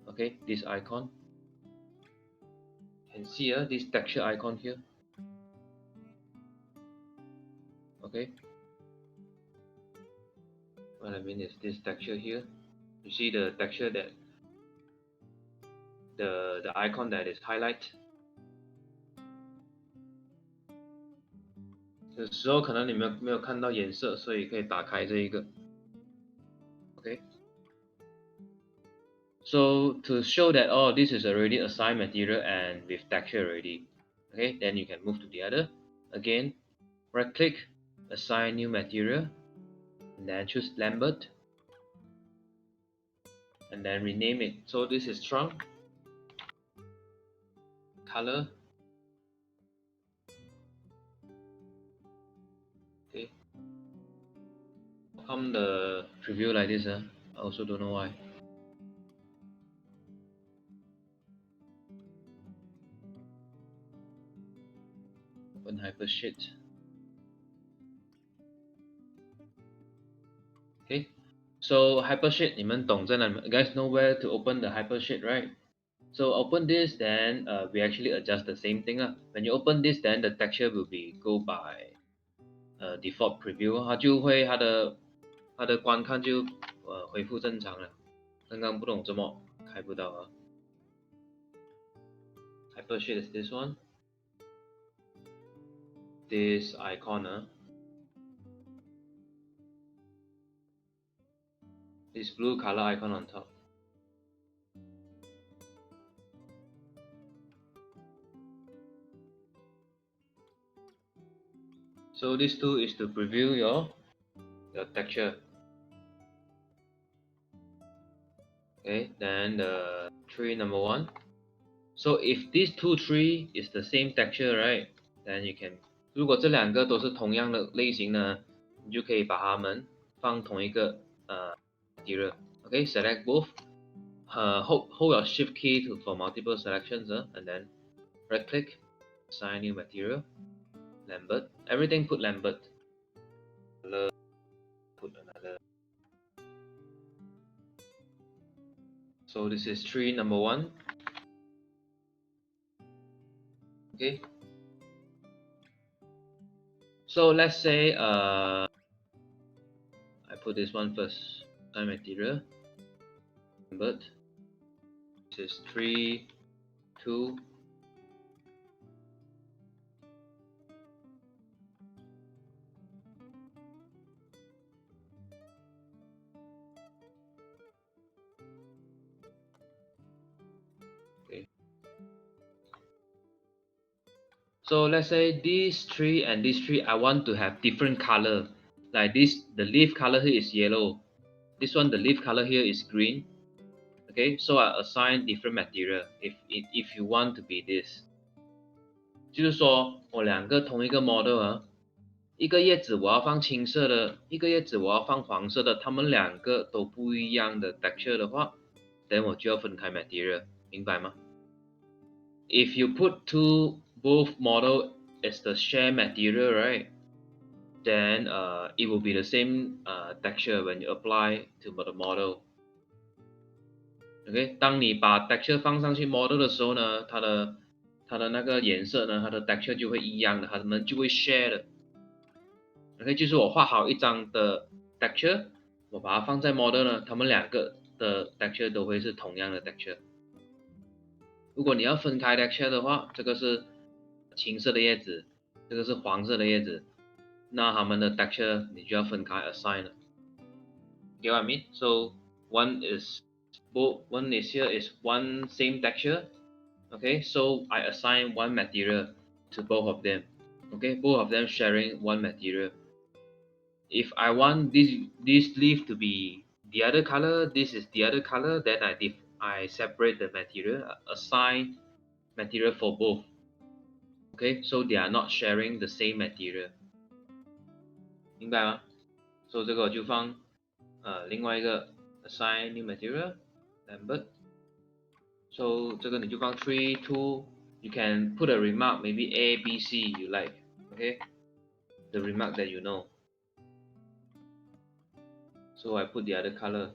Okay, this icon. You can see this texture icon here. Okay. What I mean is this texture here. You see the texture that the icon that is highlight. 有时候可能你们没有看到颜色，所以可以打开这一个。Okay. So to show that this is already assigned material and with texture already. Okay, then you can move to the other. Again, right click, assign new material, and then choose Lambert, and then rename it. So this is trunk, color. Okay. How come the preview like this? I also don't know why. Open Hypersheet. Okay. So Hypersheet, 你们懂在哪里吗？ You guys know where to open the Hypersheet, right? So open this, then we actually adjust the same thing. When you open this, then the texture will be go by default preview，它的观看就恢复正常了。刚刚不懂怎么开不到啊。Hypersheet is this one. This icon, this blue color icon on top. So this tool is to preview your texture. Okay, then the tree number 1. So if these 2 tree is the same texture, right? Then you can 如果这两个都是同样的类型呢，你就可以把它们放同一个material. Okay, select both. Hold your shift key for multiple selections, and then right click, assign new material, Lambert. Everything put Lambert. Put another. So this is tree number 1. Okay. So let's say I put this one first. Assign material, Lambert. This is 3, 2. Okay. So let's say these 3 and these 3, I want to have different color. Like this, the leaf color here is yellow. This one, the leaf color here is green. Okay, so I assign different material if you want to be this. 就是说我两个同一个 model 啊，一个叶子我要放青色的，一个叶子我要放黄色的，它们两个都不一样的 texture 的话， then 我就要分开 material， 明白吗？ If you put both model as the share material, right? Then it will be the same texture when you apply to the model. OK， 当你把 texture 放上去 model 的时候呢，它的那个颜色呢，它的 texture 就会一样的，它们就会 share 的。OK， 就是我画好一张的 texture， 我把它放在 model 呢，它们两个的 texture 都会是同样的 texture。如果你要分开 texture 的话，这个是青色的叶子，这个是黄色的叶子，那它们的 texture 你就要分开 assign 了。You get what I mean? So one is here is one same texture. Okay, so I assign one material to both of them. Okay, both of them sharing one material. If I want this leaf to be the other color, this is the other color, then I separate the material, assign material for both. Okay, so they are not sharing the same material. 明白吗？ So 这个我就放另外一个 assign new material Lambert. So 这个你就放 3, 2. You can put a remark, maybe A, B, C you like. Okay, the remark that you know. So I put the other color.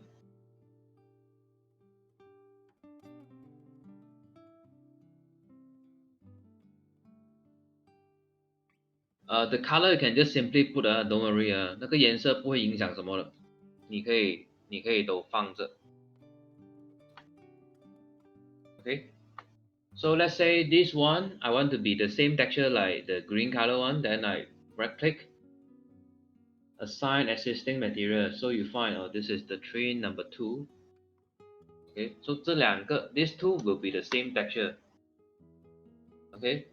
The color you can just simply put don't worry 那个颜色不会影响什么的，你可以都放着。Okay. So let's say this one I want to be the same texture like the green color one, then I right click, assign existing material. So you find this is the tree number 2. Okay, so 这两个 these two will be the same texture. Okay.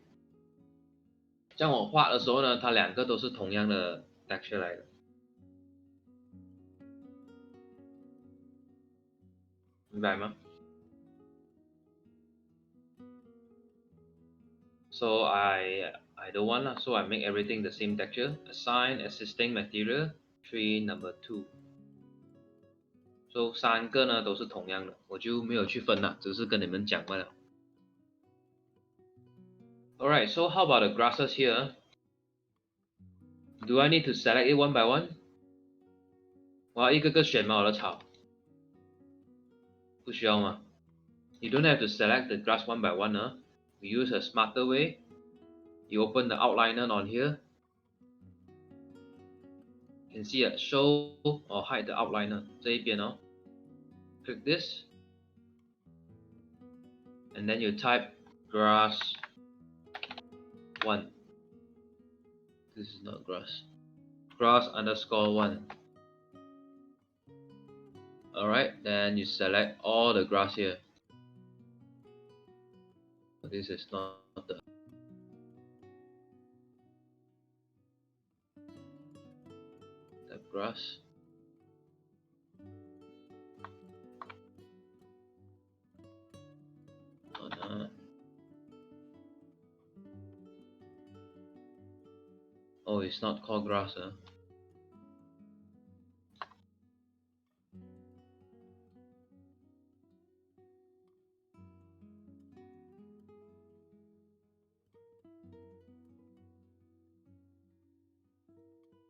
这样我画的时候呢，它两个都是同样的 texture 来的，明白吗？ So I don't want lah, so I make everything the same texture. Assign existing material tree number 2. So 三个呢都是同样的，我就没有去分了，只是跟你们讲罢了。Alright, so how about the grasses here? Do I need to select it one by one? 我要一个个选吗？我的草不需要吗？ You don't have to select the grass one by one. We use a smarter way. You open the outliner on here. You can see it show or hide the outliner 这一边哦。Click this, and then you type grass 1. This is not grass. Grass underscore 1. Alright, then you select all the grass here. This is not the Type grass. Oh, it's not called grass, huh?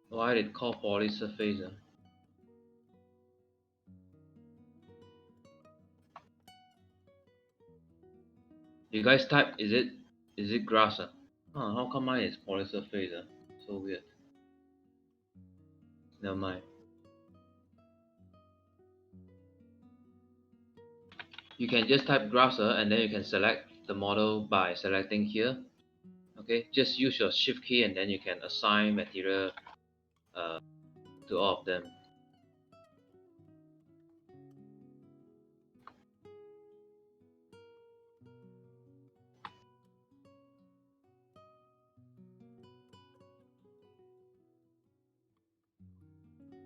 Why did it call polysurface? Huh? You guys type, is it grass? Huh? Oh, how come mine is polysurface? Huh? So weird. Never mind. You can just type grass, and then you can select the model by selecting here. Okay, just use your shift key and then you can assign material to all of them.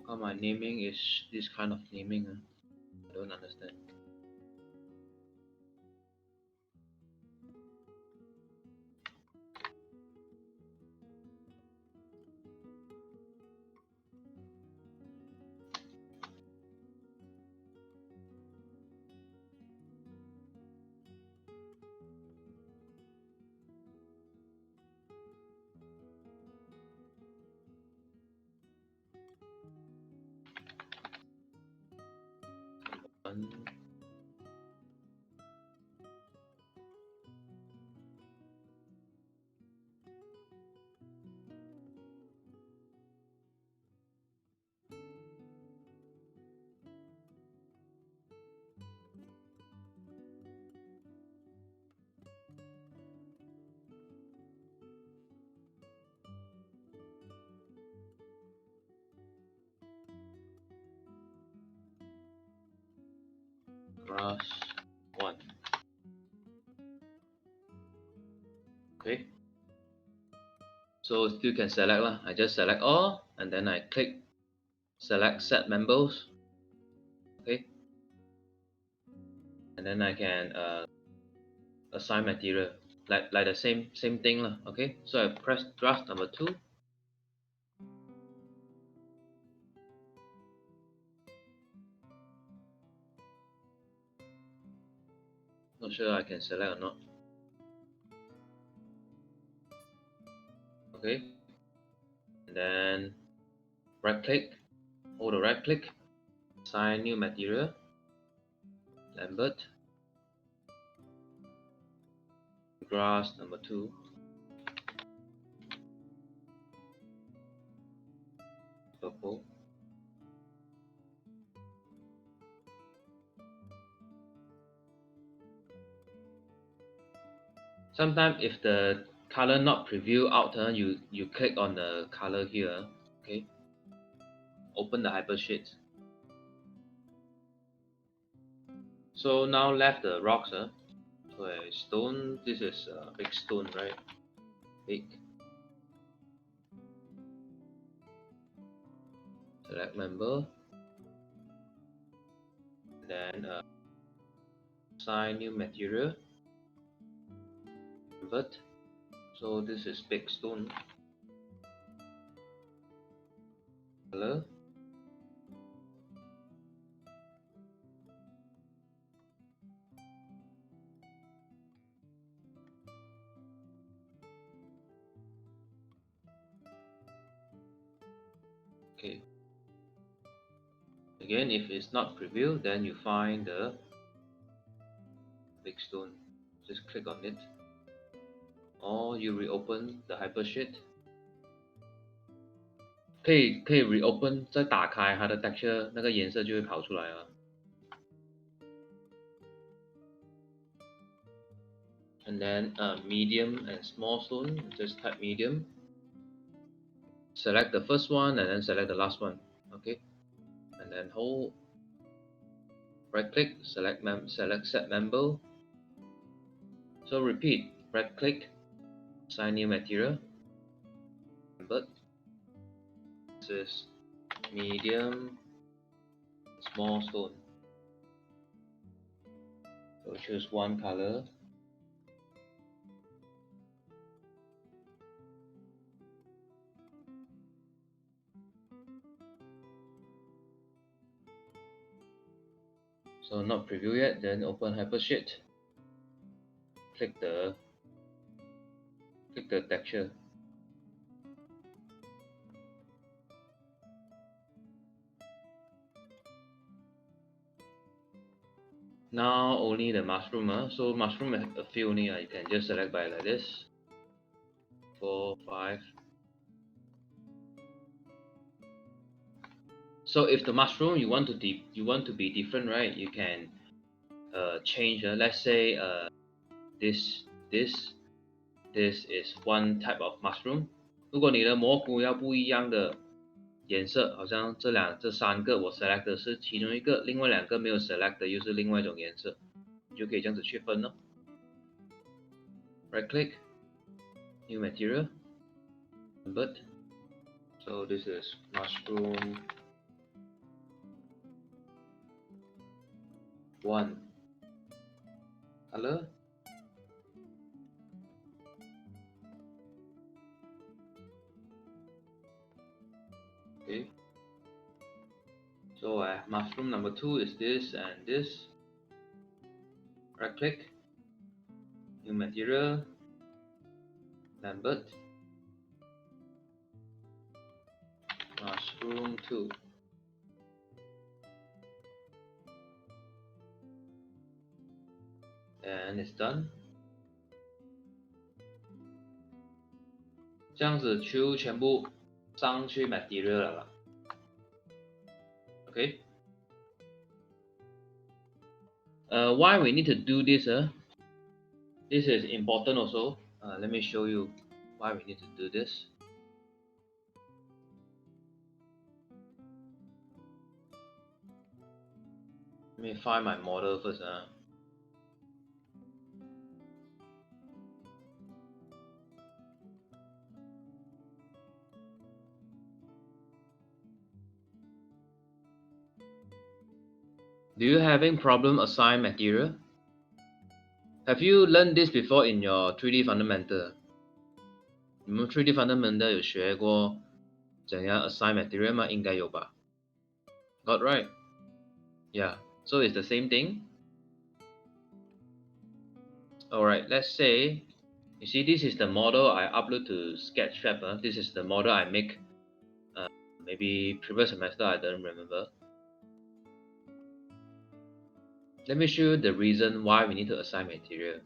How my naming is this kind of naming? I don't understand. Grass 1. Okay. So still can select lah. I just select all and then I click select set members. Okay. And then I can assign material like the same thing lah. Okay. So I press draft number 2. Not sure I can select or not. Okay. And then right click, hold the right click, assign new material, Lambert, grass number 2. Purple. Sometimes if the color not preview out, you click on the color here. Okay. Open the hypersheet. So now left the rocks. So a stone. This is a big stone, right? Big. Select member. Then assign new material. Convert. So this is big stone. Color. Okay. Again, if it's not preview, then you find the big stone. Just click on it. Or you reopen the hypersheet. 可以 reopen 再打开它的 texture， 那个颜色就会跑出来了。And then medium and small stone, just type medium. Select the first one and then select the last one. Okay, and then hold. Right click, select set member. So repeat. Right click, assign new material. But this is medium, small stone. So choose one color. So not preview yet, then open Hypersheet. Click the texture. Now only the mushroom. So mushroom have a few only. You can just select by like this. 4, 5. So if the mushroom you want to be different, right? You can change. Let's say this is one type of mushroom. 如果你的蘑菇要不一样的颜色，好像这三个我 select 的是其中一个，另外两个没有 select 的又是另外一种颜色，你就可以这样子区分咯。Right click, new material, but so this is mushroom 1 color. Okay. So mushroom number 2 is this and this. Right click, new material, Lambert, mushroom 2. And it's done. 这样子就全部上去 material 了啦。Okay. Why we need to do this? This is important also. Let me show you why we need to do this. Let me find my model first. Do you having problem assign material? Have you learned this before in your 3D fundamental? 你们 3D fundamental 有学过怎样 assign material 吗？应该有吧。Got right? Yeah. So it's the same thing. Alright, let's say, you see this is the model I upload to Sketchfab. This is the model I make maybe previous semester, I don't remember. Let me show you the reason why we need to assign material.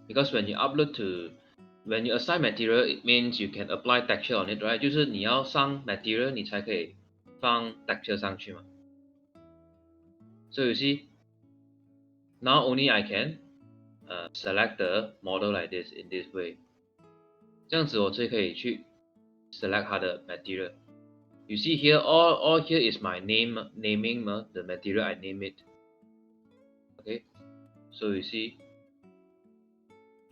Because when you assign material, it means you can apply texture on it, right? 就是你要上 material 你才可以放 texture 上去嘛。So you see, now only I can select the model like this in this way. 这样子我就可以去 select 它的 material. You see here, all here is my naming the material I name it. Okay, so you see,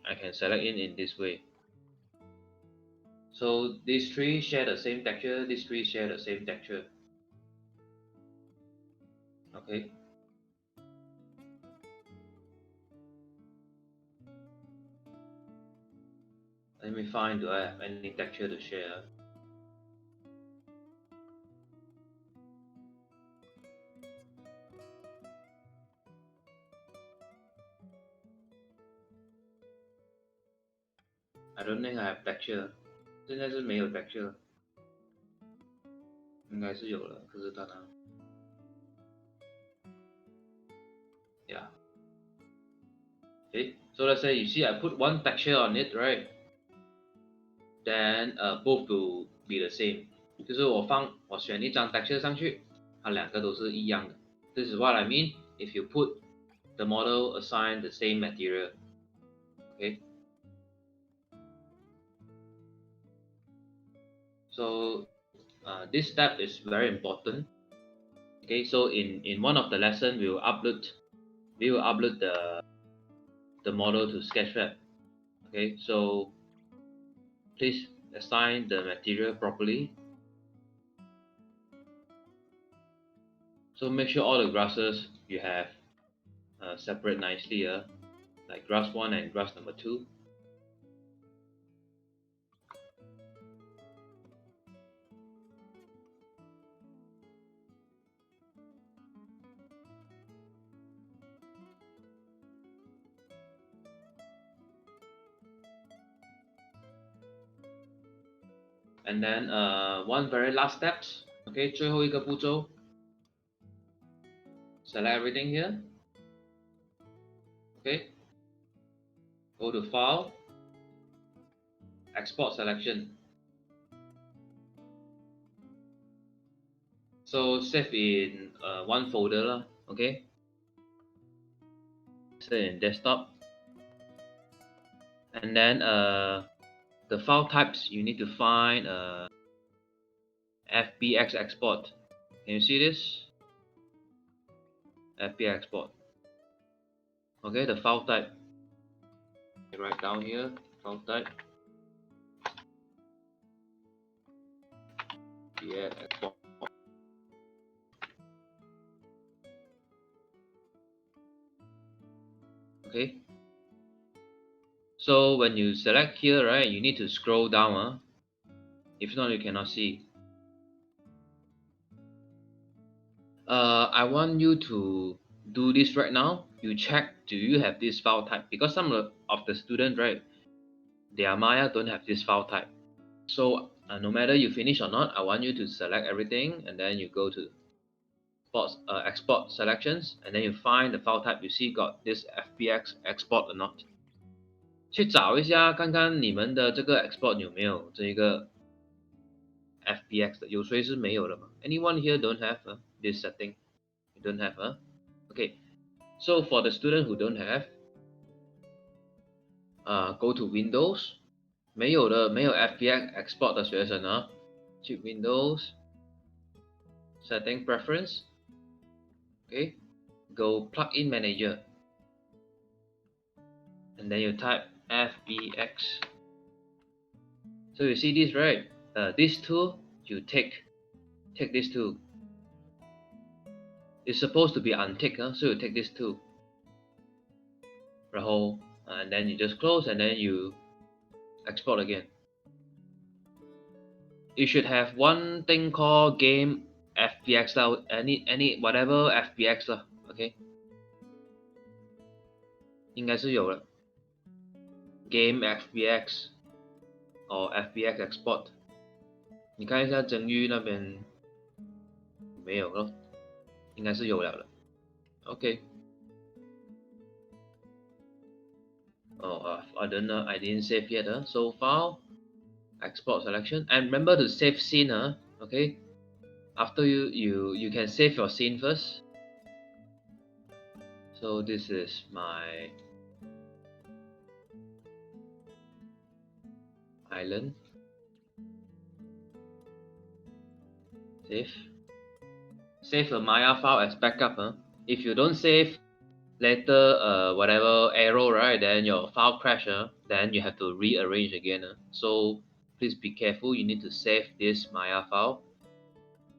I can select it in this way. So these three share the same texture. These three share the same texture. Okay. Let me find, do I have any texture to share? I don't think I have texture. 现在是没有 texture， 应该是有了，可是它呢 ？Yeah. Okay. So let's say you see I put one texture on it, right? Then both will be the same. 就是我选一张 texture 上去，它两个都是一样的。This is what I mean if you put the model assign the same material. Okay. So this step is very important. Okay, so in one of the lesson we will upload the model to Sketchfab. Okay, so please assign the material properly. So make sure all the grasses you have separate nicely, like grass 1 and grass number 2. And then one very last steps, okay, 最后一个步骤 select everything here, okay, go to file, export selection. So save in one folder lah, okay, save in desktop. And then the file types you need to find FBX export. Can you see this? FBX export. Okay, the file type. Write down here, file type. FBX export. Okay. So when you select here, right, you need to scroll down. If not, you cannot see. I want you to do this right now. You check, do you have this file type? Because some of the students, right, their Maya don't have this file type. So no matter you finish or not, I want you to select everything, and then you go to export selections, and then you find the file type you see got this FBX export or not. 去找一下看看你们的这个 export 有没有这一个 FBX 的，有谁是没有的吗？ Anyone here don't have this setting? You don't have, okay. So for the student who don't have, go to Windows. 没有 FBX export 的学生啊，去 Windows Setting Preference. Okay, go Plugin Manager, and then you type FBX. So you see this, right? This tool you take this tool. It's supposed to be unticked, so you take this tool. 然后 and then you just close, and then you export again. You should have one thing called game FBX lah, any whatever FBX lah, okay? 应该是有了 game FBX or FBX export. 你看一下曾玉那边没有咯，应该是有了的。Okay. I don't know. I didn't save yet. So file, export selection, and remember to save scene. Okay. After you can save your scene first. So this is my island. Save a Maya file as backup. If you don't save later, whatever error, right, then your file crash. Then you have to rearrange again. So please be careful. You need to save this Maya file,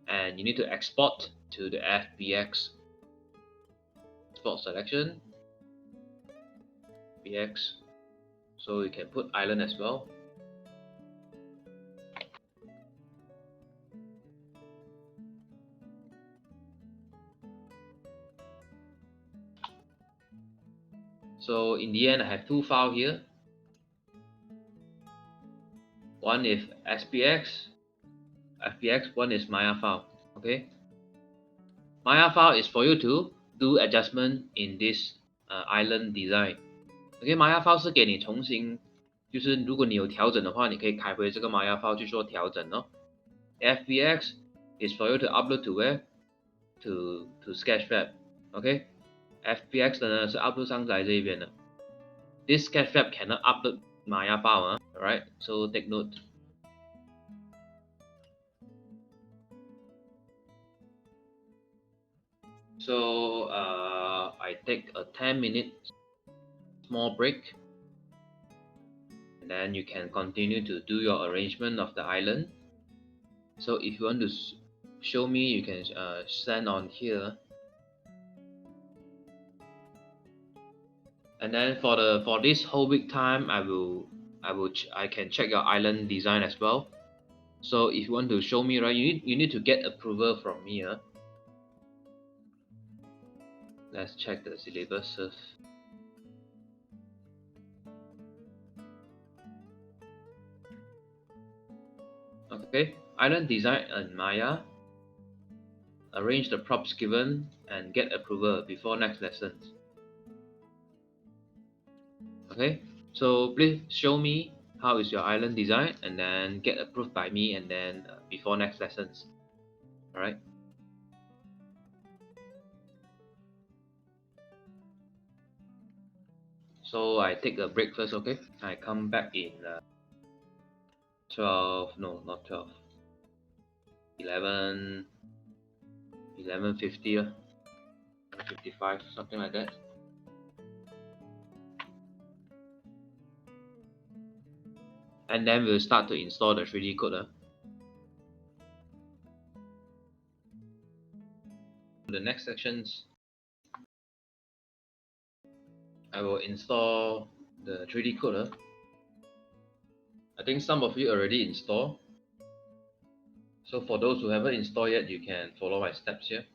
and you need to export to the FBX. Export selection, FBX. So you can put island as well. So in the end, I have two files here. One is FBX, one is Maya file. Okay. Maya file is for you to do adjustment in this island design. Okay, Maya file 是给你重新，就是如果你有调整的话，你可以开回这个 Maya file 去做调整哦。FBX is for you to upload to where? To Sketchfab. Okay. FBX 的呢是 upload 上来这一边的。This Sketchfab cannot upload Maya file, alright? So take note. So I take a 10-minute small break, and then you can continue to do your arrangement of the island. So if you want to show me, you can send on here. And then for this whole week time, I can check your island design as well. So if you want to show me, right, you need to get approval from me. Let's check the syllabus first. Okay, island design and Maya. Arrange the props given and get approval before next lessons. Okay, so please show me how is your island design and then get approved by me and then before next lessons. Alright. So I take a break first, okay? I come back in 12, no, not 12, 11, 11:50, 55, something like that. And then we'll start to install the 3D code. The next sections, I will install the 3D code. I think some of you already installed. So for those who haven't installed yet, you can follow my steps here.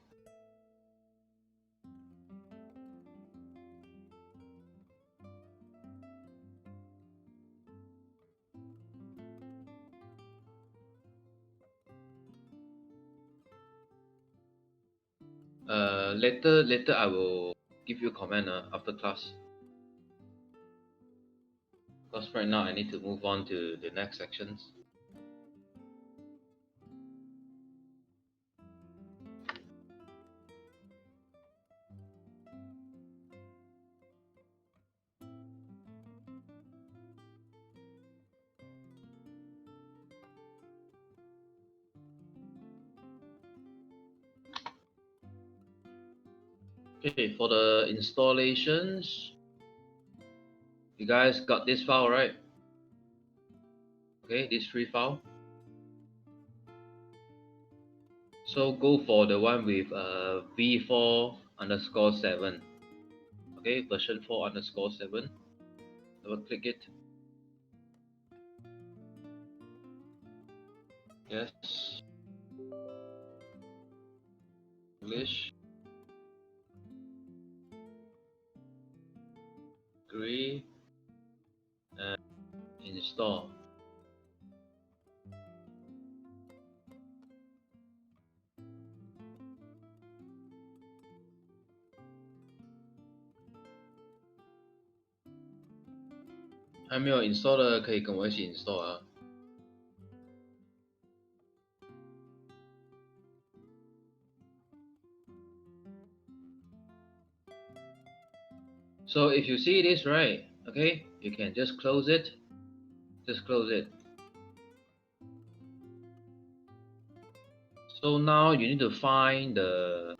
Later I will give you a comment after class. Because right now I need to move on to the next sections. Okay, for the installations, you guys got this file, right? Okay, this free file. So go for the one with v4_7. Okay, version 4_7. Double click it. Yes. English. Agree. And install.还没有 install 的可以跟我一起 install 啊。So if you see this, right, okay, you can just close it. Just close it. So now you need to find the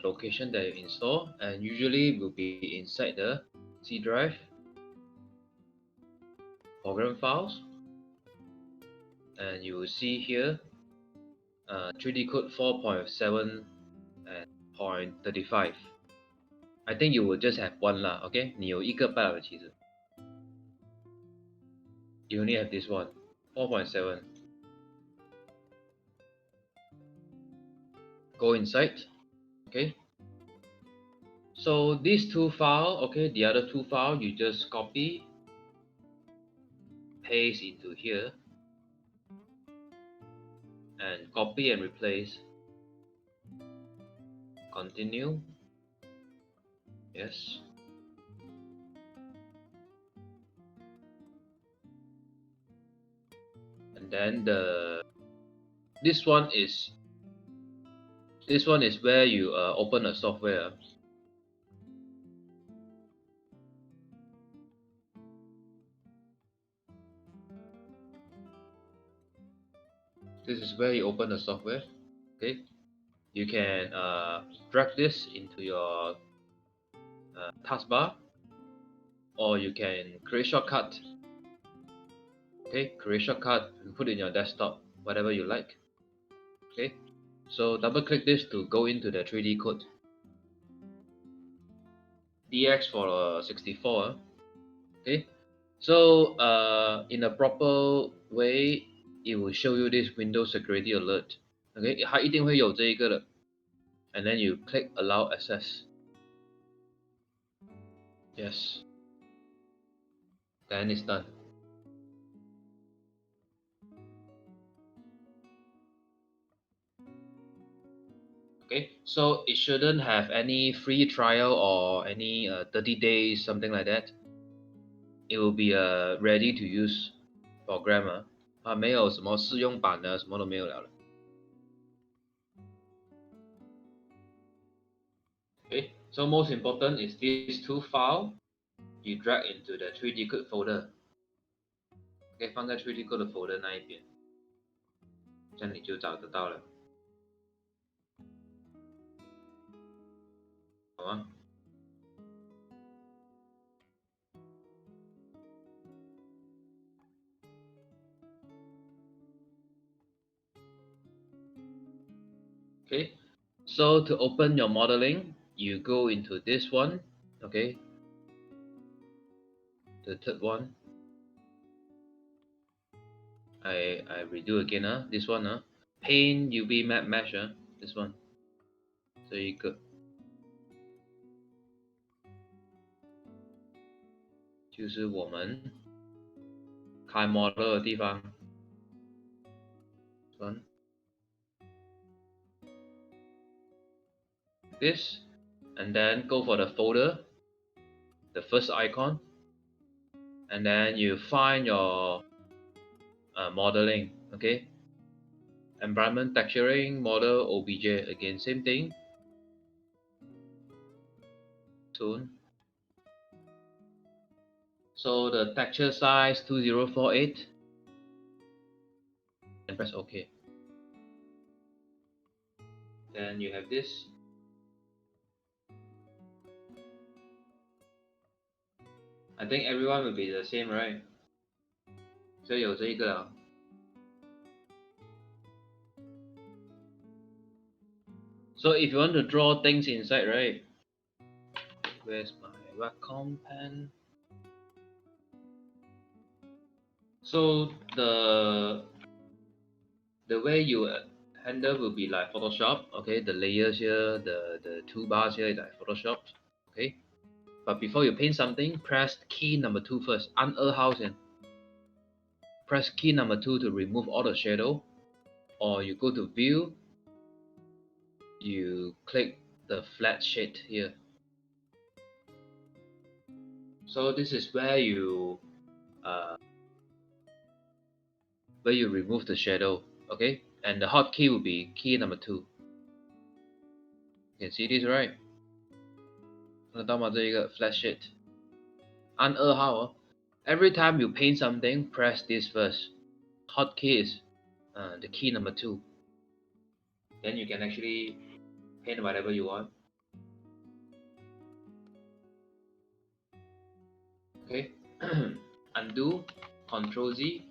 location that you install, and usually will be inside the C drive, program files, and you will see here 3D code 4.7 and 0.35. I think you will just have one lah, okay? 你有一个罢了其实。You only have this one, 4.7. Go inside, okay? So these two files, okay, the other two files you just copy, paste into here, and copy and replace. Continue. Yes. And then this one is where you open a software. This is where you open the software. Okay, you can drag this into your taskbar or you can create shortcut. Okay, create shortcut and put it in your desktop, whatever you like. Okay, so double click this to go into the 3D code. DX for 64. Okay, so in a proper way, it will show you this Windows Security Alert. Okay, 它一定会有这一个的。And then you click Allow Access. Yes. Then it's done. Okay, so it shouldn't have any free trial or any 30 days, something like that. It will be a ready to use program 啊，没有什么试用版的，什么都没有了。Okay, so most important is these two files. You drag into the 3D code folder. Okay, 放在 3D code 的 folder 那一边，这样你就找得到了，好吗？ Okay, so to open your modeling, you go into this one. Okay, the third one. I redo again this one Paint UV map mesh this one. 这一个就是我们开 model 的地方。One. This, and then go for the folder, the first icon, and then you find your modeling. Okay, environment texturing model obj, again same thing. Tune. So the texture size 2048, and press OK. Then you have this. I think everyone will be the same, right? 所以有这一个了。So if you want to draw things inside, right? Where's my Wacom pen? So the way you handle will be like Photoshop. Okay, the layers here, the toolbars here is like Photoshop. Okay, but before you paint something, press key number 2 first. 按2号先。Press key number 2 to remove all the shadow, or you go to View. You click the flat shade here. So this is where you remove the shadow. Okay, and the hotkey will be key number 2. You can see this, right? 看得到吗？这一个 flat shade. 按2号Every time you paint something, press this first. Hotkey is the key number 2. Then you can actually paint whatever you want. Okay, undo, Control Z.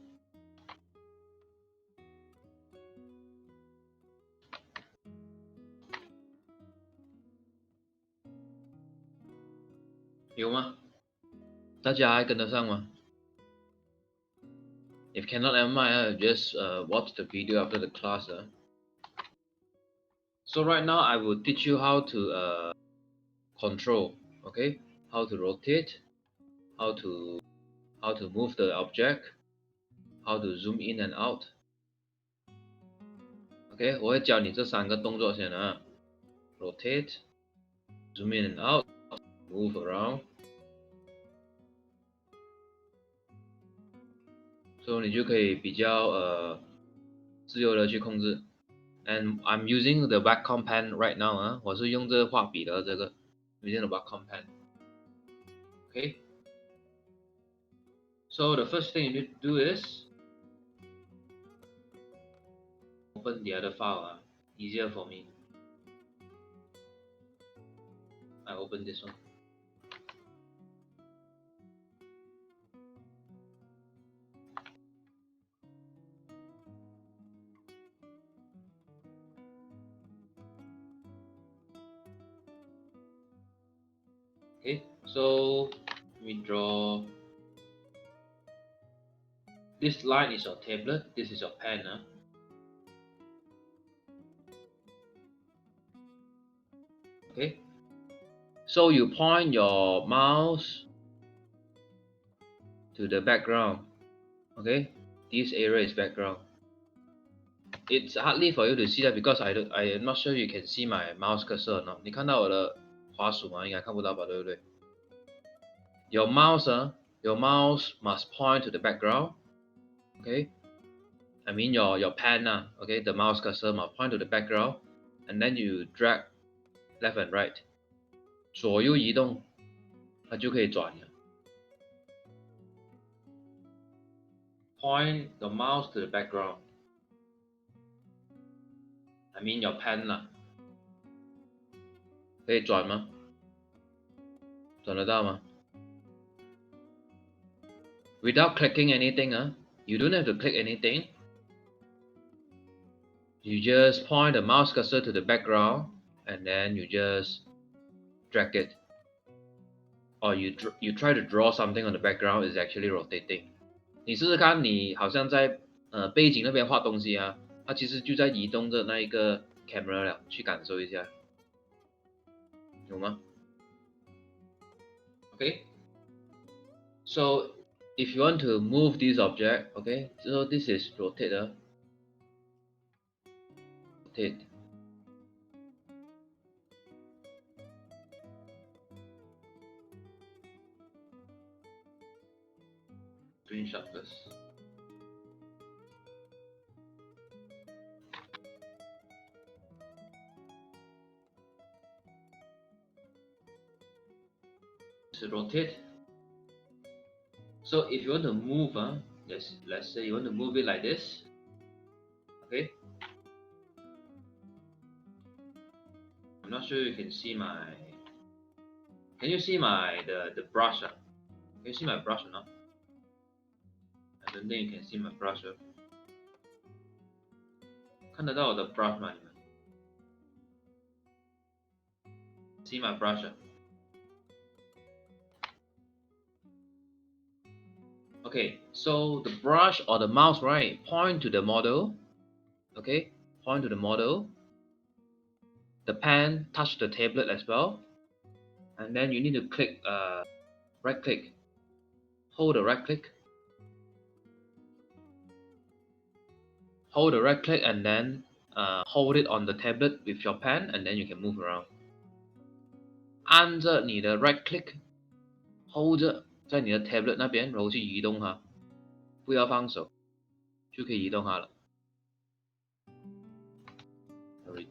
Hiểu嗎？大家還跟得上嗎？ If cannot, never mind. Just watch the video after the class. So right now I will teach you how to control. Okay, how to rotate, how to move the object, how to zoom in and out. OK， 我会教你这3个动作先Rotate, zoom in and out, move around. So 你就可以比较自由的去控制。And I'm using the Wacom pen right now 我是用这画笔的这个 using the Wacom pen. Okay. So the first thing you need to do is open the other file. Easier for me. I open this one. Okay, so let me draw. This line is your tablet, this is your pen. Okay, so you point your mouse to the background. Okay, this area is background. It's hardly for you to see that because I am not sure you can see my mouse cursor or not. 你看到我的滑鼠吗？应该看不到吧，对不对？ Your mouse must point to the background. Okay, I mean your pen okay, the mouse cursor must point to the background, and then you drag left and right. 左右移动，它就可以转了。Point the mouse to the background. I mean your pen 可以转吗？转得到吗？ Without clicking anything, you don't have to click anything. You just point the mouse cursor to the background, and then you just drag it. Or you try to draw something on the background is actually rotating. 你试试看，你好像在背景那边画东西啊，它其实就在移动着那一个 camera 了，去感受一下，有吗 ？Okay. So if you want to move this object, okay, so this is rotate. Rotate. Screenshot first. To rotate. So if you want to move, let's say you want to move it like this. Okay. I'm not sure you can see my. Can you see my the brush? Can you see my brush or not? I don't think you can see my brush. 看得到我的 brush 吗？你们 See my brush? Okay, so the brush or the mouse, right? Point to the model. Okay, point to the model. The pen touch the tablet as well, and then you need to click right click. Hold the right click. Hold the right click and then hold it on the tablet with your pen, and then you can move around. 按着你的 right click hold 着在你的 tablet 那边，然后去移动它，不要放手，就可以移动它了。Sorry.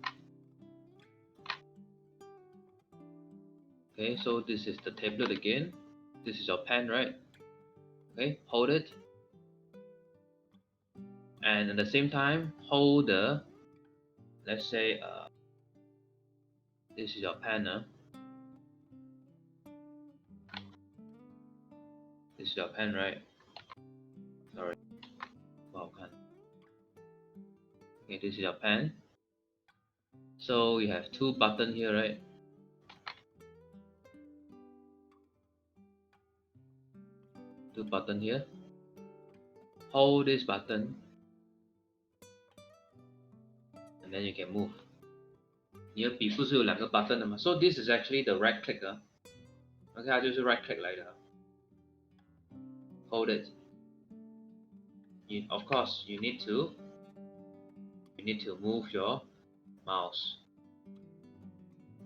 Okay, so this is the tablet again. This is your pen, right? Okay, hold it. And at the same time, hold the, let's say, this is your pen. This is your pen, right? Sorry. Wow, okay, this is your pen. So you have two buttons here, right? Two buttons here. Hold this button, and then you can move. 你的笔不是有两个 button 的吗 ？So this is actually the right click OK， 它就是 right click 来的。Hold it. Of course, you need to move your mouse.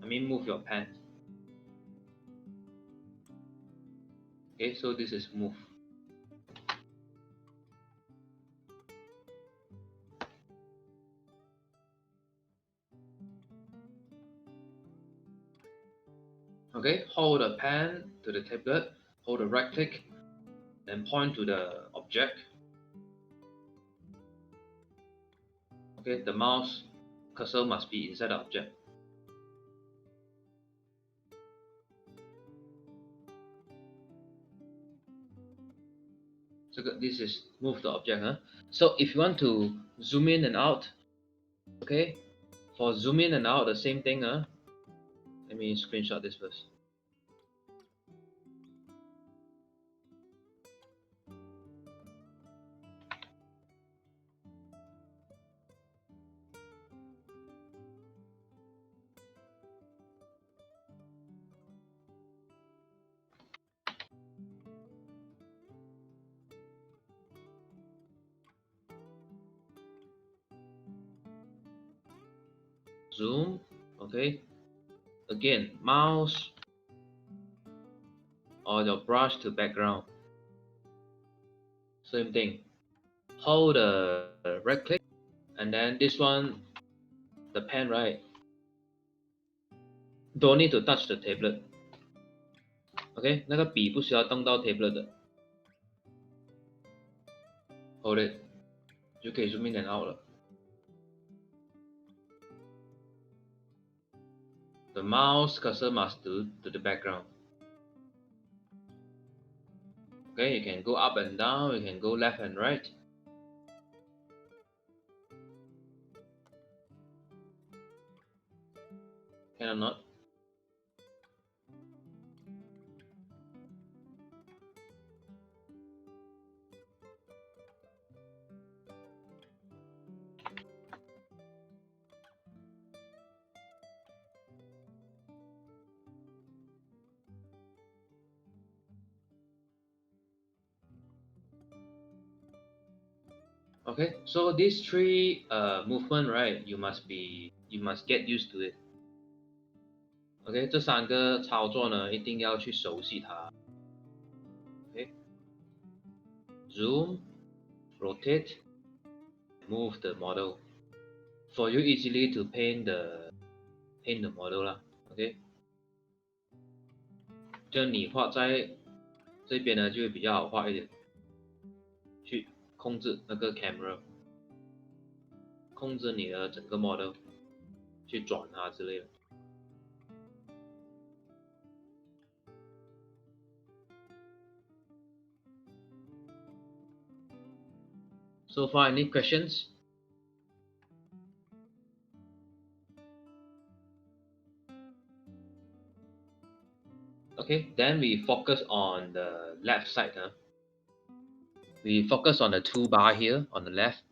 I mean, move your pen. Okay, so this is move. Okay, hold the pen to the tablet, hold the right click, then point to the object. Okay, the mouse cursor must be inside the object. So this is move the object. So if you want to zoom in and out, okay, for zoom in and out, the same thing. Let me screenshot this first. zoom. Okay, again, mouse or your brush to background. Same thing. Hold the right click, and then this one, the pen, right? Don't need to touch the tablet. OK， 那个笔不需要动到 tablet 的。Hold it， 就可以 zoom in and out 了。The mouse cursor must do to the background. Okay, you can go up and down, you can go left and right. Can or not? Okay, so these three movement, right? You must get used to it. OK， 这三个操作呢，一定要去熟悉它。OK，zoom, rotate, move the model for you easily to paint the model 啦。OK， 就你画在这边呢，就会比较好画一点。去控制那个 camera， 控制你的整个 model， 去转它之类的。So far, any questions? Okay, then we focus on the left side. We focus on the toolbar here on the left.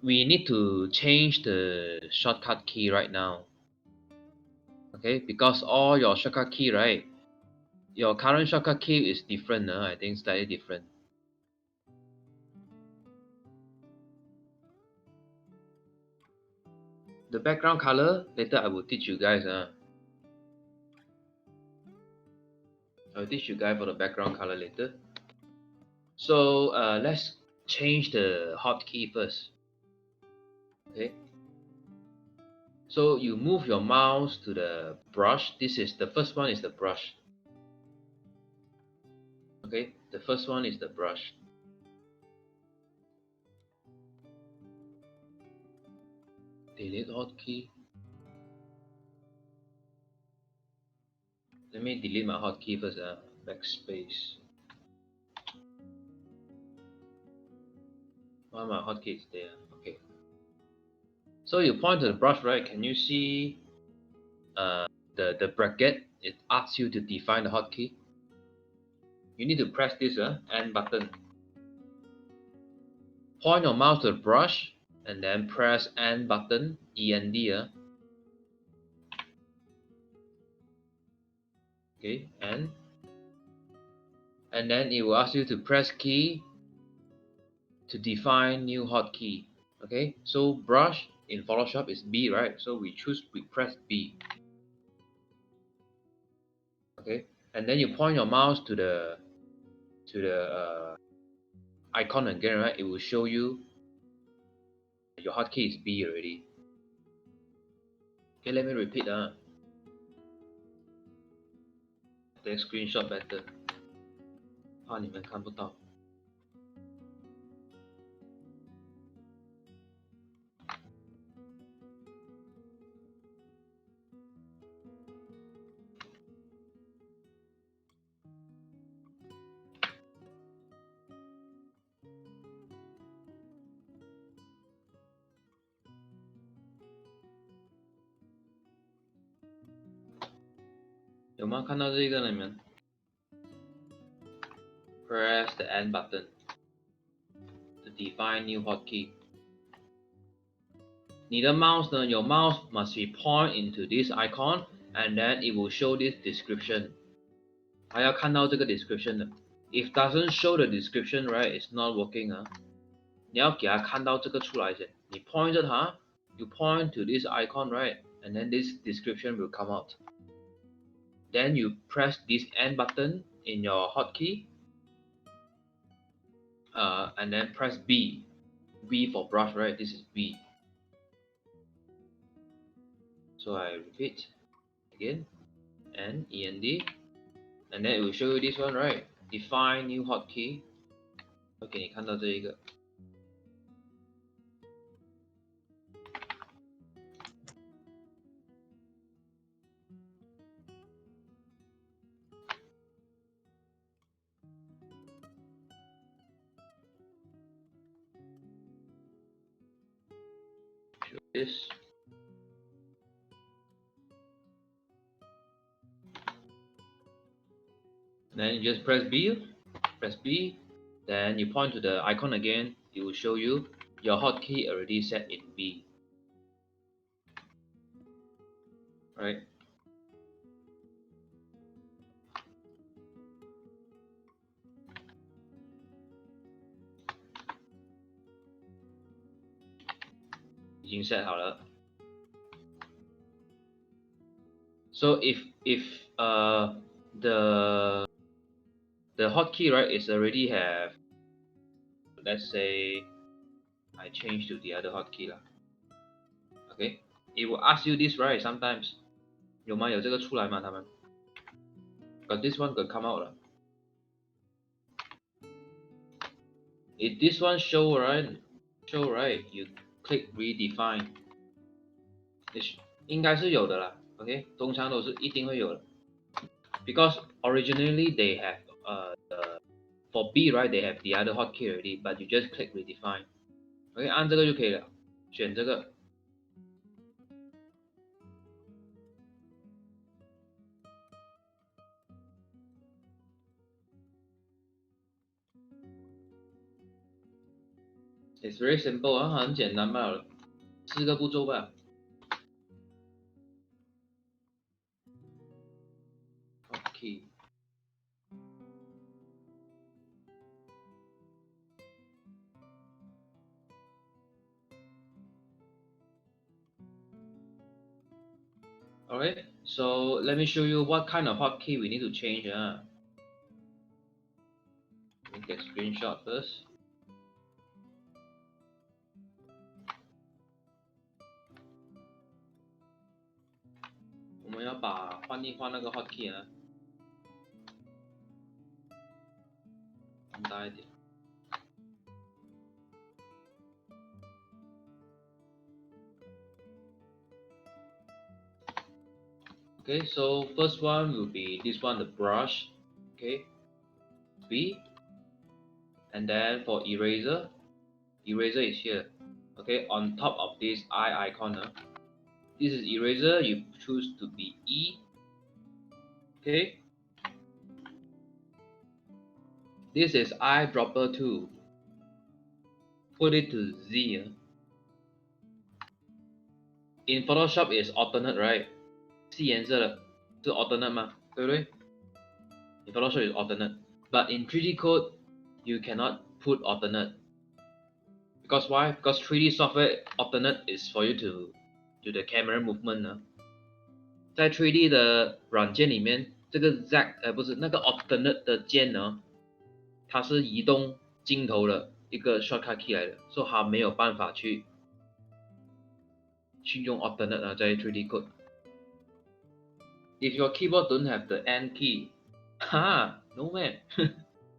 We need to change the shortcut key right now. Okay, because all your shortcut key, right? Your current shortcut key is different. I think slightly different. The background color, later I will teach you guys. I'll teach you guys for the background color later. So let's change the hotkey first. Okay. So you move your mouse to the brush. This is the first one is the brush. Okay, the first one is the brush. Delete hotkey. Let me delete my hotkey first. Backspace. Why my hotkey is there? Okay. So you point to the brush, right? Can you see the bracket? It asks you to define the hotkey. You need to press this N button. Point your mouse to the brush and then press N button, END. Okay, and then it will ask you to press key to define new hotkey. Okay, so brush in Photoshop is B, right? So we press B. Okay, and then you point your mouse to the icon again, right? It will show you your hotkey is B already. Okay, let me repeat. Take screenshot better. 怕你们看不到。有吗？看到这个了你们 ？Press the N button to define new hotkey. 你的 mouse 呢？ Your mouse must be point into this icon, and then it will show this description. 还要看到这个 description 的。If doesn't show the description, right, it's not working 你要给它看到这个出来先。你 point 着它， you point to this icon, right? And then this description will come out. Then you press this N button in your hotkey, and then press B. B for brush, right? This is B. So I repeat again, N E N D, and then it will show you this one, right? Define new hotkey. OK， 你看到这一个。This. Then you just press B, then you point to the icon again, it will show you your hotkey already set in B. Right? Set 好了。So if the hotkey, right, is already have, let's say I change to the other hotkey lah. Okay, it will ask you this, right? Sometimes 有吗？有这个出来吗？他们 got this one got come out 了。If this one show right, you click redefine， 应该是有的啦。OK， 通常都是一定会有的。Because originally they have for B, right, they have the other hotkey already, but you just click redefine. OK， 按这个就可以了，选这个。It's very simple 啊，很简单罢了，4个步骤吧。Hotkey。Alright, so let me show you what kind of hotkey we need to change. Let me take a screenshot first. We要把换一换那个 hotkey 啊，放大一点。Okay, so first one will be this one, the brush. Okay, B, and then for eraser is here. Okay, on top of this eye icon. This is eraser. You choose to be E. Okay. This is eyedropper tool. Put it to Z. In Photoshop is alternate, right? 是颜色的，是 alternate 吗？对不对？ In Photoshop is alternate, but in 3D code you cannot put alternate. Because why? Because 3D software alternate is for you to do the camera movement 呢。在 3D 的软件里面，这个 Z 不是那个 alternate 的键呢，它是移动镜头的一个 shortcut key 来的，所以它没有办法去用 alternate 啊，在 3D code。If your keyboard don't have the N key, no man,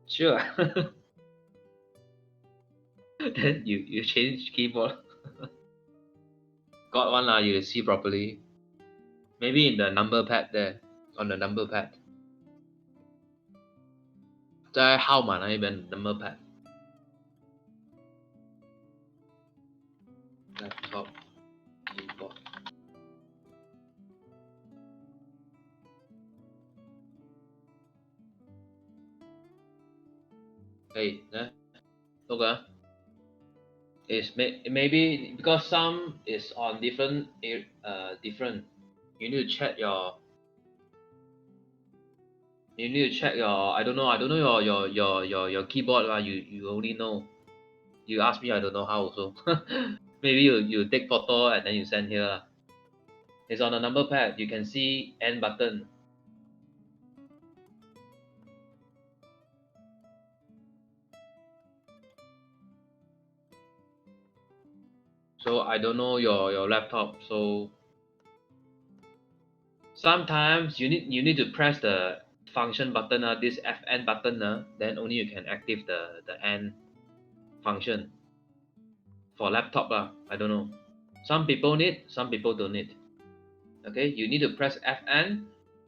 sure. Then you change keyboard. Got one lah, you see properly. Maybe in the number pad there, on the number pad. 在号码那一边 number pad. Laptop keyboard. 可以，来，look 啊。Is maybe because some is on different different. You need to check your. I don't know your keyboard lah. You only know. You ask me, I don't know how also. Maybe you take photo and then you send here. It's on the number pad. You can see N button. So I don't know your laptop. So sometimes you need to press the function button, this FN button, then only you can active the N function for laptop. I don't know. Some people need, some people don't need. Okay, you need to press FN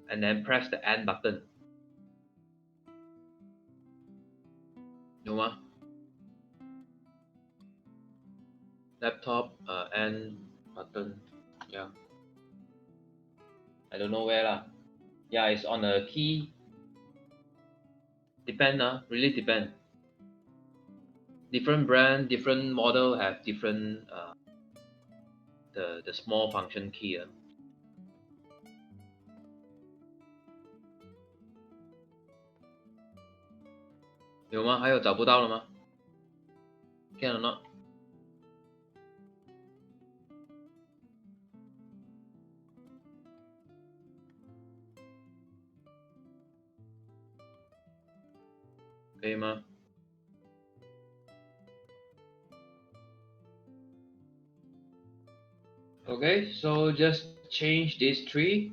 and then press the N button. 有吗 Laptop N button. Yeah. I don't know where lah. Yeah, it's on the key. Depend really depend. Different brand, different model have different the small function key 有吗？还有找不到了吗？ Can or not？ 可以吗？ Okay, so just change these three.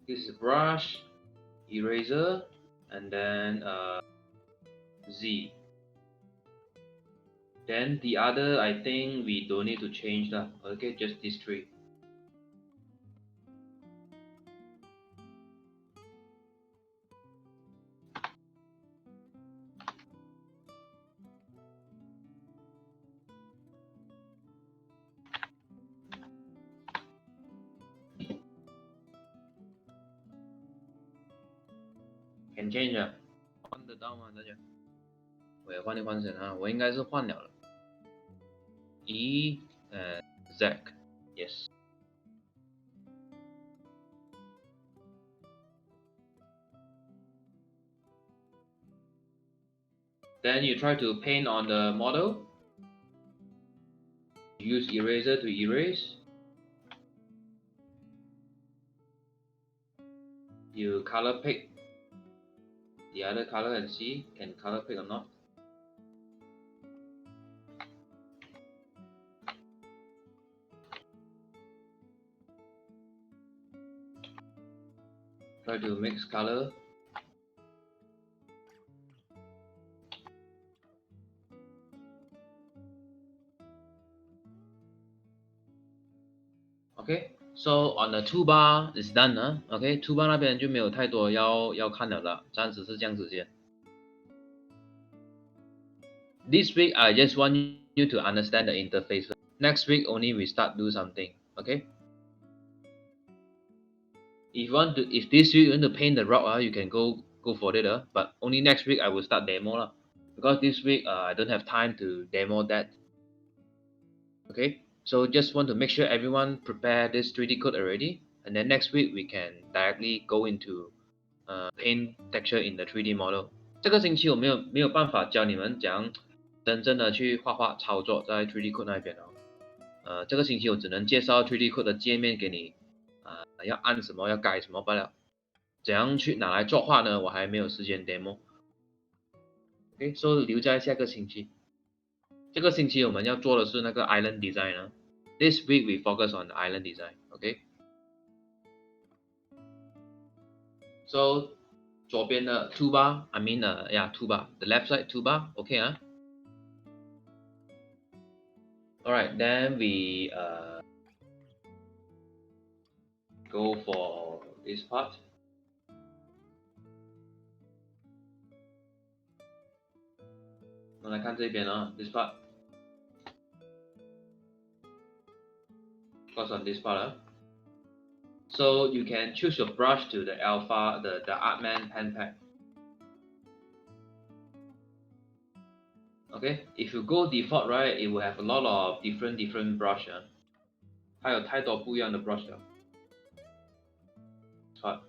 This is brush, eraser, and then Z. Then the other, I think we don't need to change that. Okay, just these three. Can change 换得到吗？大家？我也换一换先我应该是换了。E and Z, yes. Then you try to paint on the model. Use eraser to erase. You color pick the other color and see can color pick or not. Try to mix color. Okay, so on the toolbar is done Okay, toolbar 那边就没有太多要看了啦，暂时是这样子先。This week I just want you to understand the interface. Next week only we start do something. Okay. If this week you want to paint the rock, you can go for it. But only next week I will start demo because this week I don't have time to demo that. Okay, so just want to make sure everyone prepare this 3D code already, and then next week we can directly go into paint texture in the 3D model. 这个星期我没有办法教你们怎样真正的去画画操作在 3D code 那边这个星期我只能介绍 3D code 的界面给你要按什么要改什么罢了。怎样去拿来作画呢？我还没有时间 demo。OK， 所以留在下个星期。这个星期我们要做的是那个 island design This week we focus on the island design. OK。So 左边的 toolbar, I mean yeah toolbar, the left side toolbar. OK Alright, then we go for this part. This part. Focus on this part. So you can choose your brush to the alpha, the Artman pen pack. Okay, if you go default, right, it will have a lot of different brush 还有太多不一样的 brush 了。But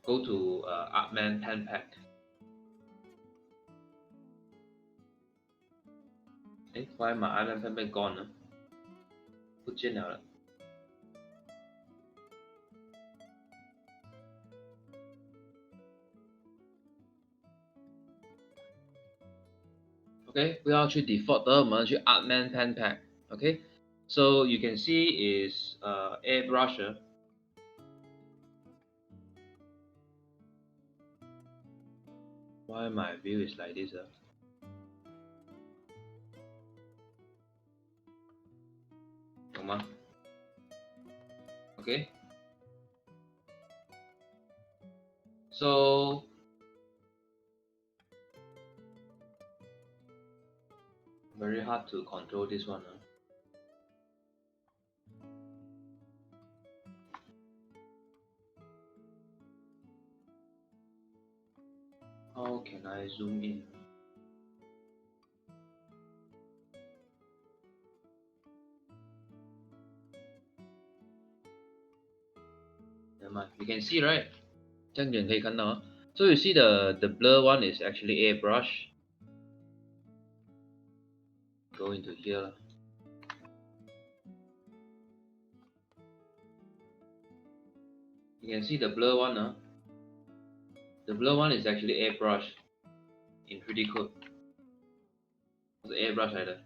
go to Artman pen pack. why my island pen pen gone 呢？不见了。OK， 不要去 default 的，我们去 augment pen pack。OK，so you can see is airbrush. Why my view is like this? 懂吗 ？OK，so very hard to control this one. How can I zoom in? You can see, right? 这样远可以看到啊。So you see the blur one is actually airbrush. Go into here. You can see the blur one. The blur one is actually airbrush in 3D code. It's airbrush either.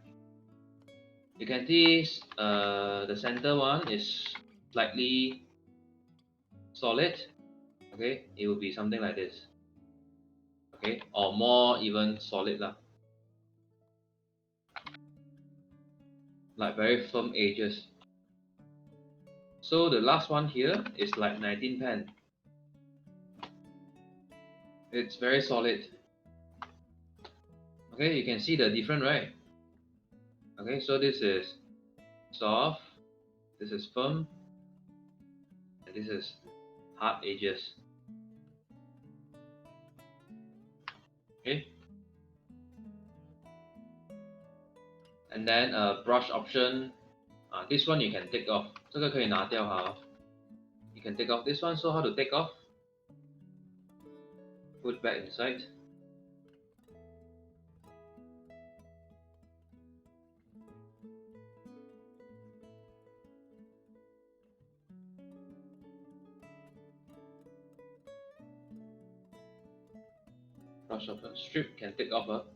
You can see the center one is slightly solid. Okay, it will be something like this. Okay, or more even solid lah. Like very firm edges. So the last one here is like 19 pen. It's very solid. Okay, you can see the difference, right? Okay, so this is soft, this is firm, and this is hard edges. Okay, and then brush option. This one you can take off. 这个可以拿掉哈。You can take off this one. So how to take off? Put back inside. Brush option. Strip can take off.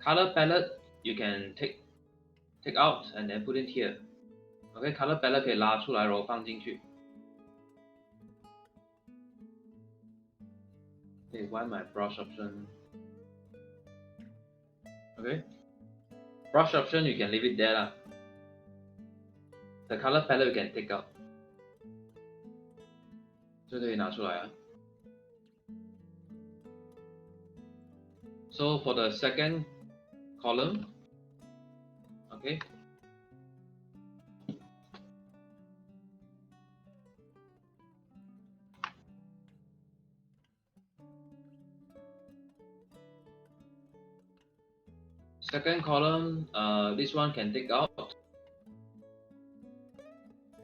Color palette you can take out and then put in here. Okay, color palette 可以拉出来，然后放进去。Okay, why my brush option? Okay, brush option you can leave it there lah. The color palette you can take out. 这可以拿出来啊。So for the second column, okay. Second column, this one can take out.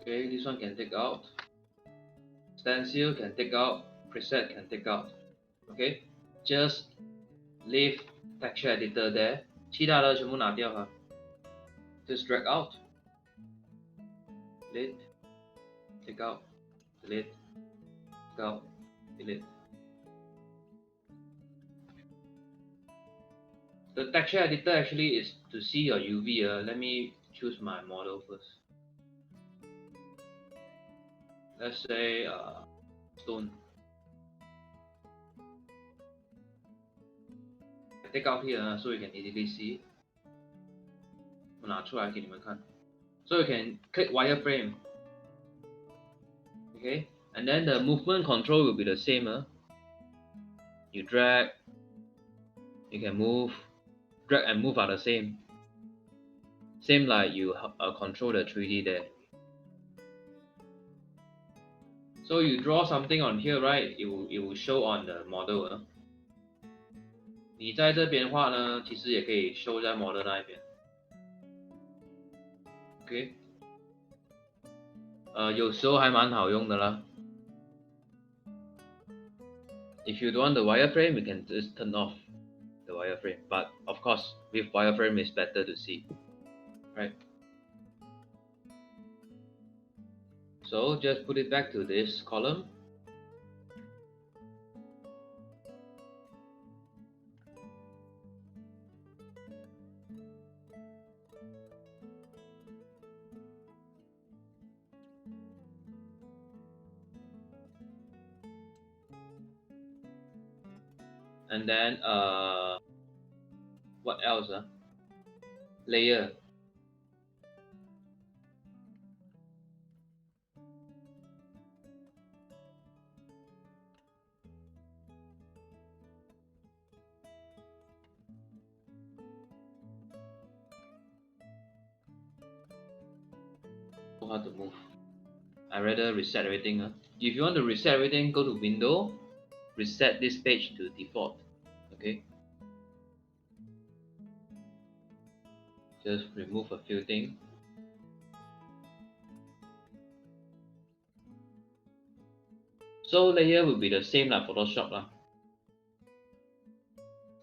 Okay, this one can take out. Stencil can take out. Preset can take out. Okay, just leave texture editor there. 其他的全部拿掉哈。Just drag out. Delete. Take out. Delete. Take out. Delete. The texture editor actually is to see your UV. Let me choose my model first. Let's say stone. I take out here so you can easily see. 我拿出来给你们看。So you can click wireframe. Okay, and then the movement control will be the same. You drag, you can move. Drag and move are the same. Same like you control the 3D there. So you draw something on here, right? It will show on the model. 你在这边画呢，其实也可以 show 在 model 那一边。OK， 有时候还蛮好用的啦。If you don't want the wireframe, you can just turn off the wireframe. But of course, with wireframe it's better to see, right? So just put it back to this column. And then what else? Layer. How to move. I rather reset everything. If you want to reset everything, go to Window, reset this page to default. Okay. Just remove a few things. So layer will be the same like Photoshop 啦。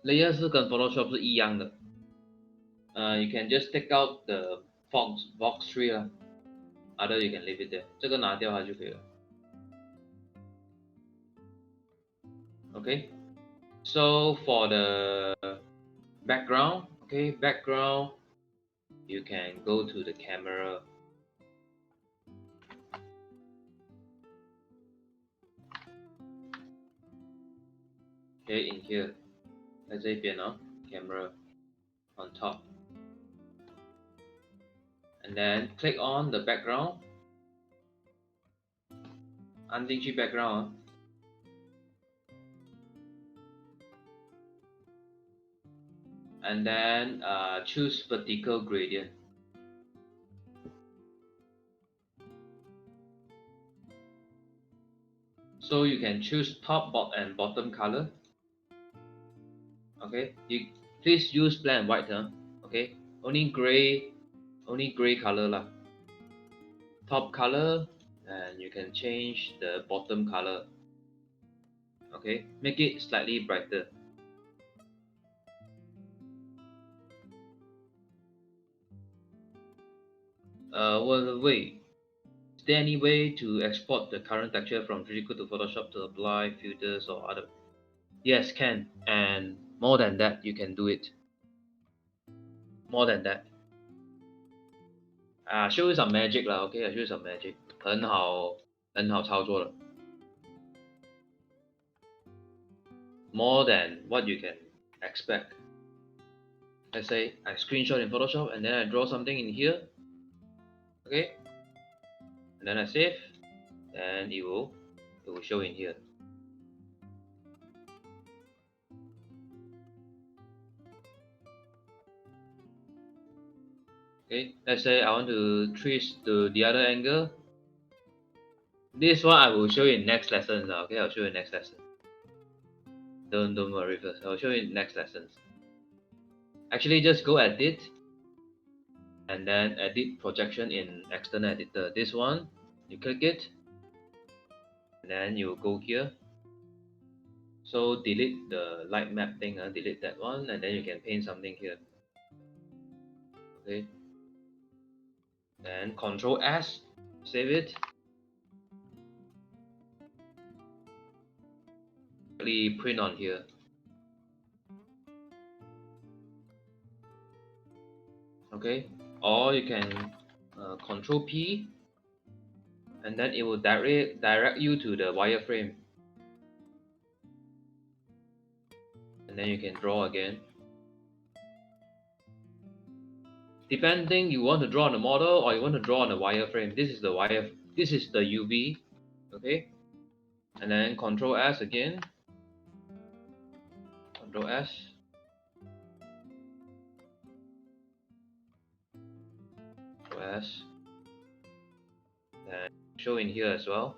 Layer 是跟 Photoshop 是一样的。You can just take out the box tree 啦。Other you can leave it there. 这个拿掉它就可以了。Okay. So for the background, okay, background, you can go to the camera. Okay, in here, 在这边哦 camera on top. And then click on the background. 按进去 background. And then choose vertical gradient. So you can choose top, and bottom color. Okay, please use black and white. Okay, only gray color lah. Top color, and you can change the bottom color. Okay, make it slightly brighter. Wait. Is there any way to export the current texture from 3D Code to Photoshop to apply filters or other? Yes, can. And more than that, you can do it. More than that. Show you some magic lah. Okay, I show you some magic. 很好操作了。More than what you can expect. Let's say I screenshot in Photoshop and then I draw something in here. Okay. And then I save, and it will show in here. Okay, let's say I want to trace to the other angle. This one I will show you in next lessons. Okay, I'll show you in next lesson. Don't worry first. I'll show you in next lessons. Actually, just go edit, and then edit projection in external editor. This one, you click it, and then you go here. So delete the light map thing. Delete that one, and then you can paint something here. Okay. Then Control S, save it. Print on here. Okay, or you can Control P, and then it will direct you to the wireframe, and then you can draw again. Depending you want to draw on the model or you want to draw on the wireframe. This is the UV. Okay, and then Control S again. Control S. Control S. And show in here as well.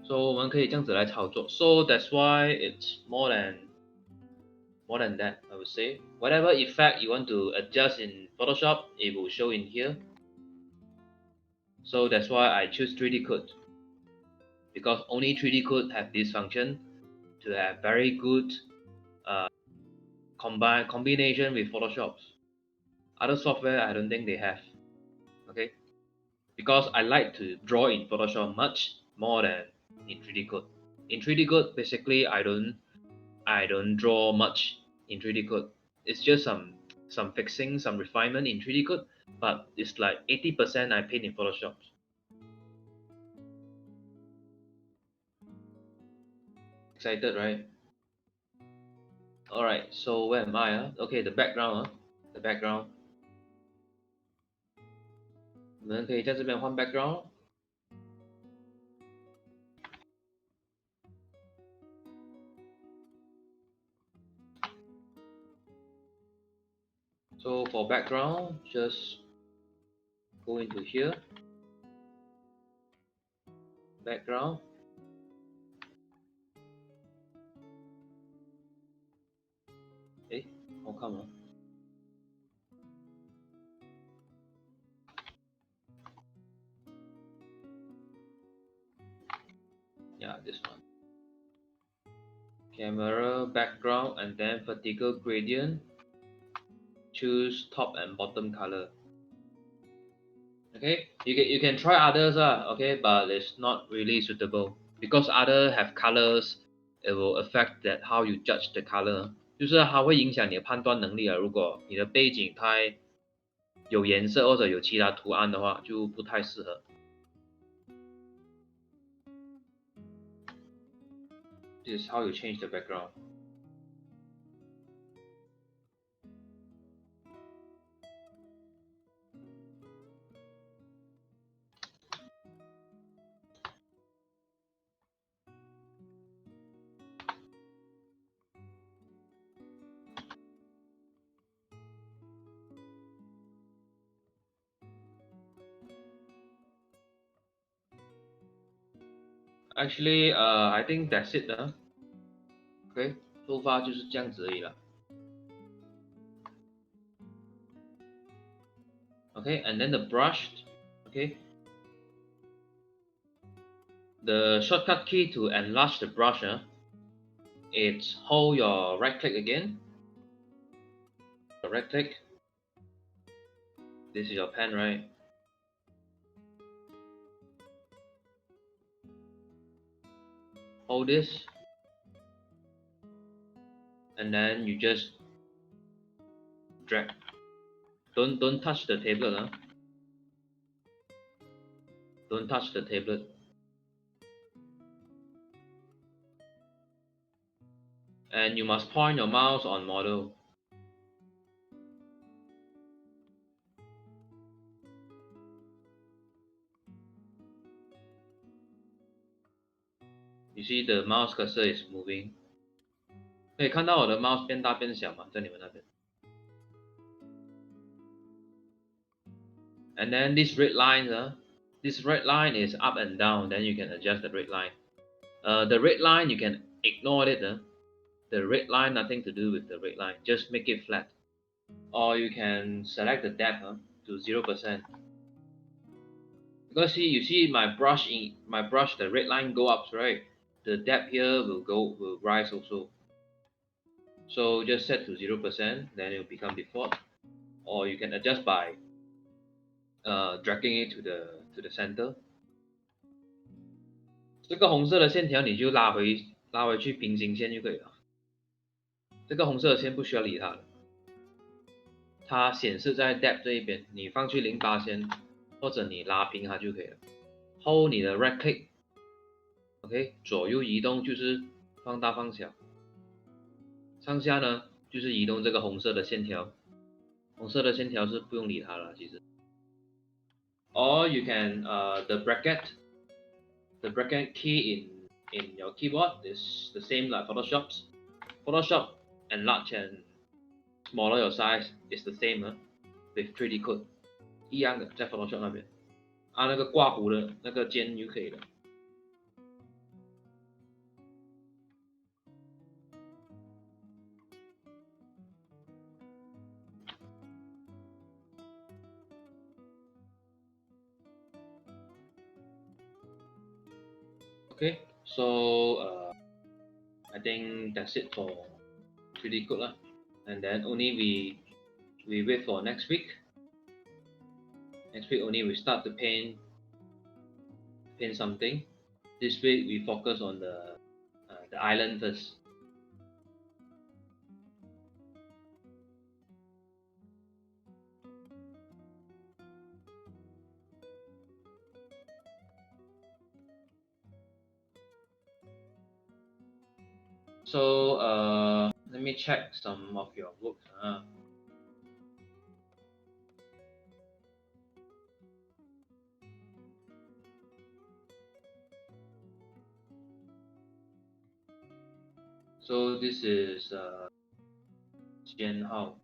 So 我们可以这样子来操作. So that's why it's more than that, I would say. Whatever effect you want to adjust in Photoshop, it will show in here. So that's why I choose 3D Code, because only 3D Code have this function to have very good combination with Photoshop. Other software I don't think they have. Okay, because I like to draw in Photoshop much more than in 3D Code. In 3D Code, basically I don't draw much in 3D Code. It's just some fixing, some refinement in 3D Code, but it's like 80% I paint in Photoshop. Excited, right? Alright, so where am I? Okay, the background. The background. 我们可以在这边换 background. So for background, just go into here. Background. Hey, how come? Yeah, this one. Camera, background, and then vertical gradient. Choose top and bottom color. Okay, you can try others, okay, but it's not really suitable because other have colors. It will affect that how you judge the color. 就是它会影响你的判断能力啊。如果你的背景它有颜色或者有其他图案的话，就不太适合。This is how you change the background. Actually, I think that's it. Okay, so far 就是这样子而已了。Okay, and then the brush. Okay, the shortcut key to enlarge the brush. It's hold your right click again. Right click. This is your pen, right? Hold this, and then you just drag. Don't touch the tablet, Don't touch the tablet. And you must point your mouse on model. You see the mouse cursor is moving. 可以看到我的 mouse 变大变小吗？在你们那边。And then this red line, this red line is up and down. Then you can adjust the red line. The red line you can ignore it. The red line nothing to do with the red line. Just make it flat. Or you can select the depth to 0%. Because you see my brush the red line go up, right? The depth here will rise also. So just set to 0%, then it will become default. Or you can adjust by dragging it to the center. 这个红色的线条你就拉回去平行线就可以了。这个红色的线不需要理它的，它显示在 depth 这一边，你放去08先，或者你拉平它就可以了。Hold 你的 right click，OK， 左右移动就是放大放小。上下呢就是移动这个红色的线条，红色的线条是不用理它了，其实。Or you can the bracket key in your keyboard is the same like Photoshop's. Photoshop enlarge and smaller your size is the same with 3D code 一样的，在 Photoshop 那边按那个挂弧的那个键就可以了。Okay, so I think that's it for pretty good lah. And then only we wait for next week. Next week only we start to paint something. This week we focus on the island first. So let me check some of your books. So this is Jian Hao.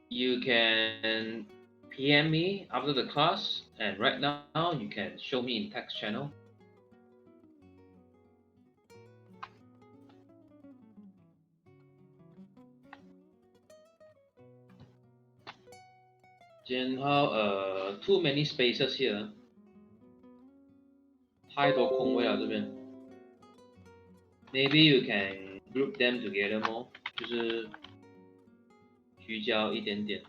You can PM me after the class, and right now you can show me in text channel. Jian Hao, too many spaces here. 太多空位了这边。Maybe you can group them together more，就是聚焦一点点，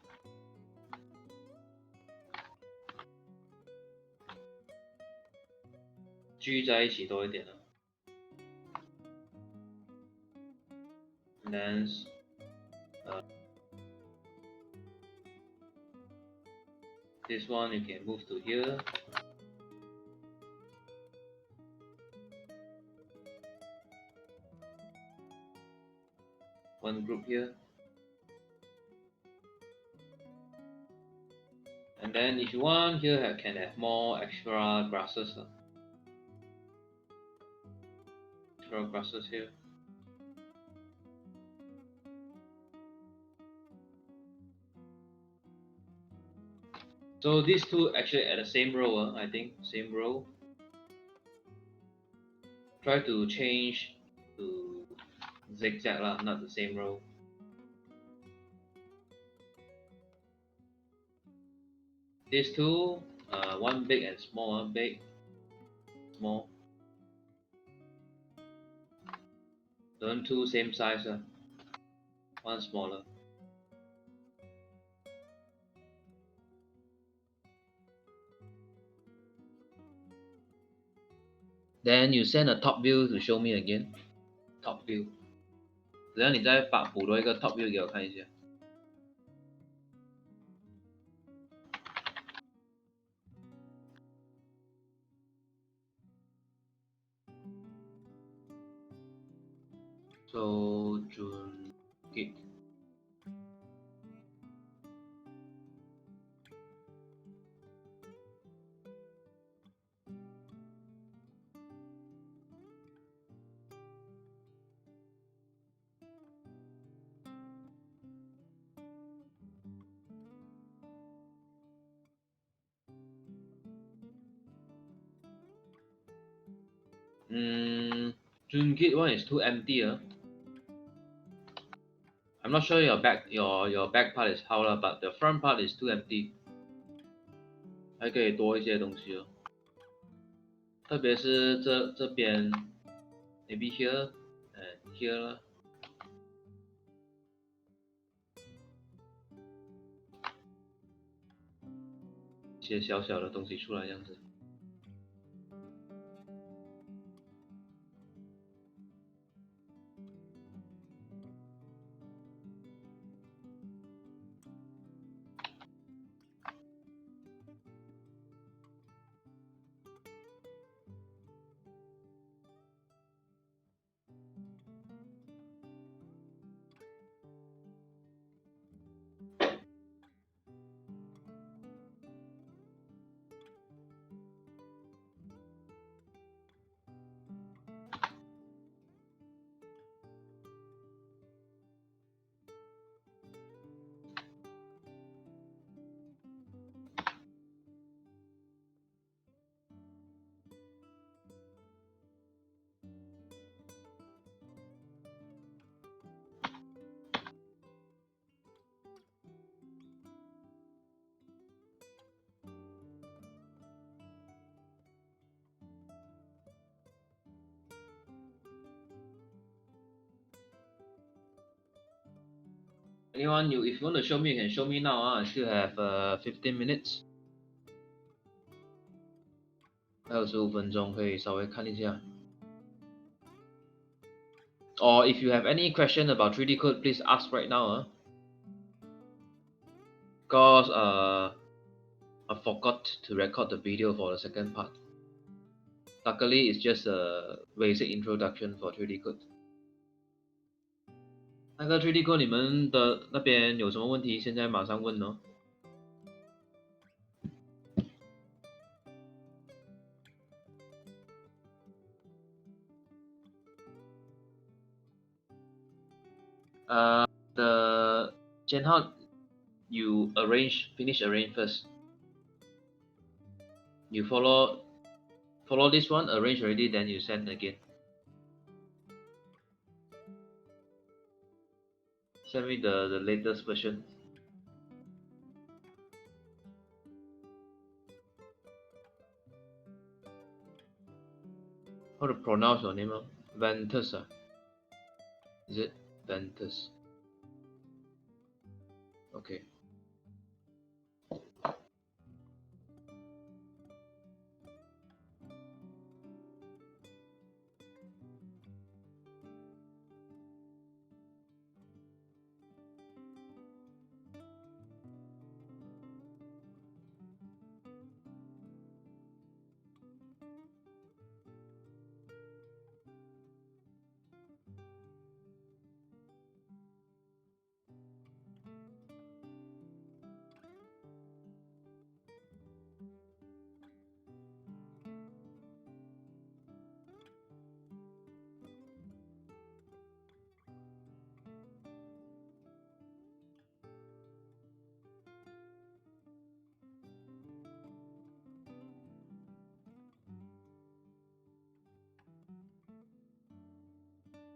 聚在一起多一点了。And then this one you can move to here. One group here. And then if you want, here can have more extra grasses. Extra grasses here. So these two actually at the same row, I think, same row. Try to change to zigzag lah, not the same row. These two, one big and small, big, small. Don't two same size, one smaller. Then you send a top view to show me again. Top view. 只要你再补多一个 top view 给我看一下。So June gig. June gig one is too empty. I'm not sure your back part is how but the front part is too empty. 还可以多一些东西哦，特别是这边 ，maybe here and here 啦，一些小小的东西出来这样子。Anyone, if you want to show me, you can show me now. I still have 15 minutes. 还有15分钟，可以稍微看一下。Or if you have any question about 3D code, please ask right now. Because I forgot to record the video for the second part. Luckily, it's just a basic introduction for 3D code. 那个 3D code 你们的那边有什么问题？现在马上问哦。The 监号 you finish arrange first. You follow this one, arrange already, then you send again. Send me the latest version. How to pronounce your name? Ventus. Is it Ventus? Okay.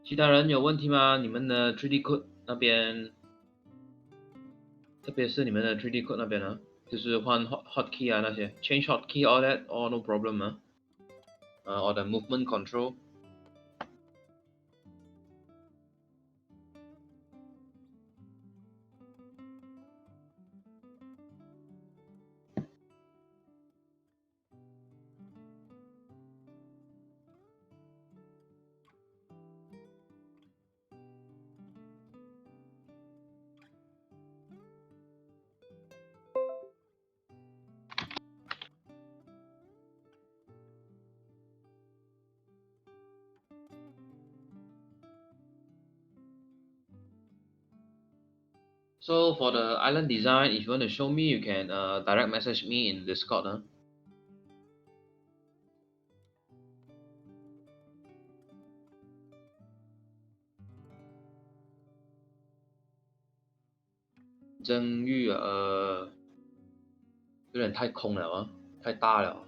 其他人有问题吗？你们的 3D code 那边，特别是你们的 3D code 那边呢，就是换 hotkey 啊那些 ，change hotkey all that all no problem 啊，or the movement control. So for the island design, if you want to show me, you can direct message me in Discord. 增域有点太空了啊，太大了。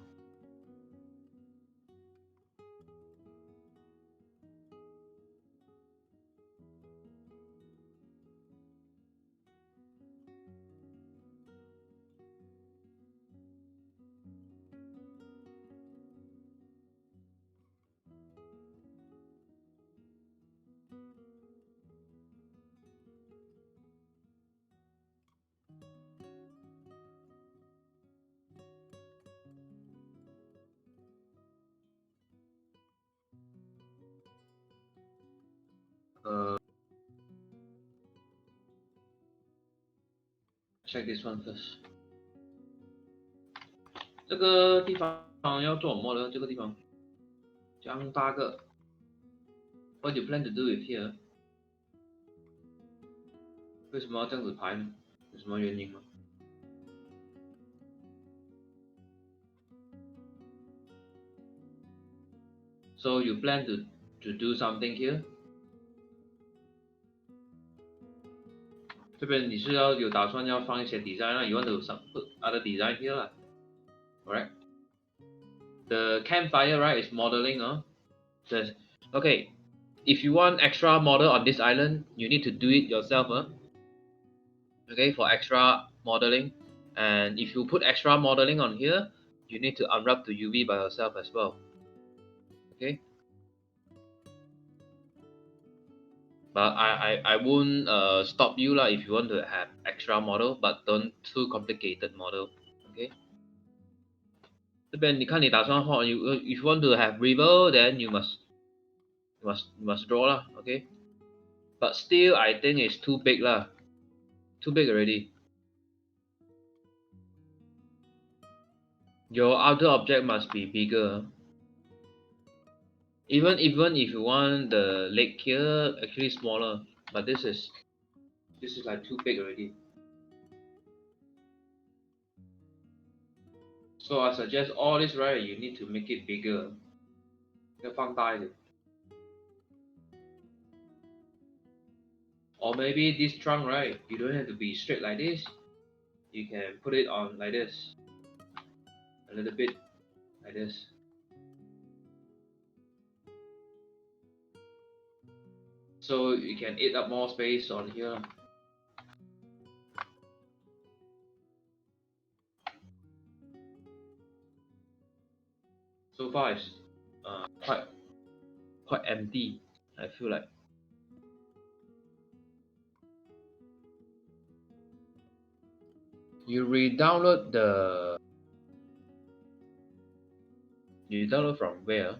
Check this one first. 这个地方要做什么呢？这个地方这样大个 ，What do you plan to do with here？ 为什么要这样子排呢？有什么原因吗？So you plan to do something here？ 这边你是要有打算要放一些 design， you want to put other design here 啦 ，correct？ The campfire right is modeling okay. If you want extra model on this island, you need to do it yourself okay, for extra modeling. And if you put extra modeling on here, you need to unwrap the UV by yourself as well. Okay. But I won't stop you lah if you want to have extra model, but don't too complicated model. Okay. 这边你看你打算画 you if you want to have river, then you must draw lah. Okay. But still, I think it's too big lah. Too big already. Your outer object must be bigger. Even if you want the lake here, actually smaller. But this is like too big already. So I suggest all this, right? You need to make it bigger. 要放大一点. Or maybe this trunk, right? You don't have to be straight like this. You can put it on like this. A little bit like this. So you can eat up more space on here. So far it's quite empty. I feel like. You re-download the. You download from where?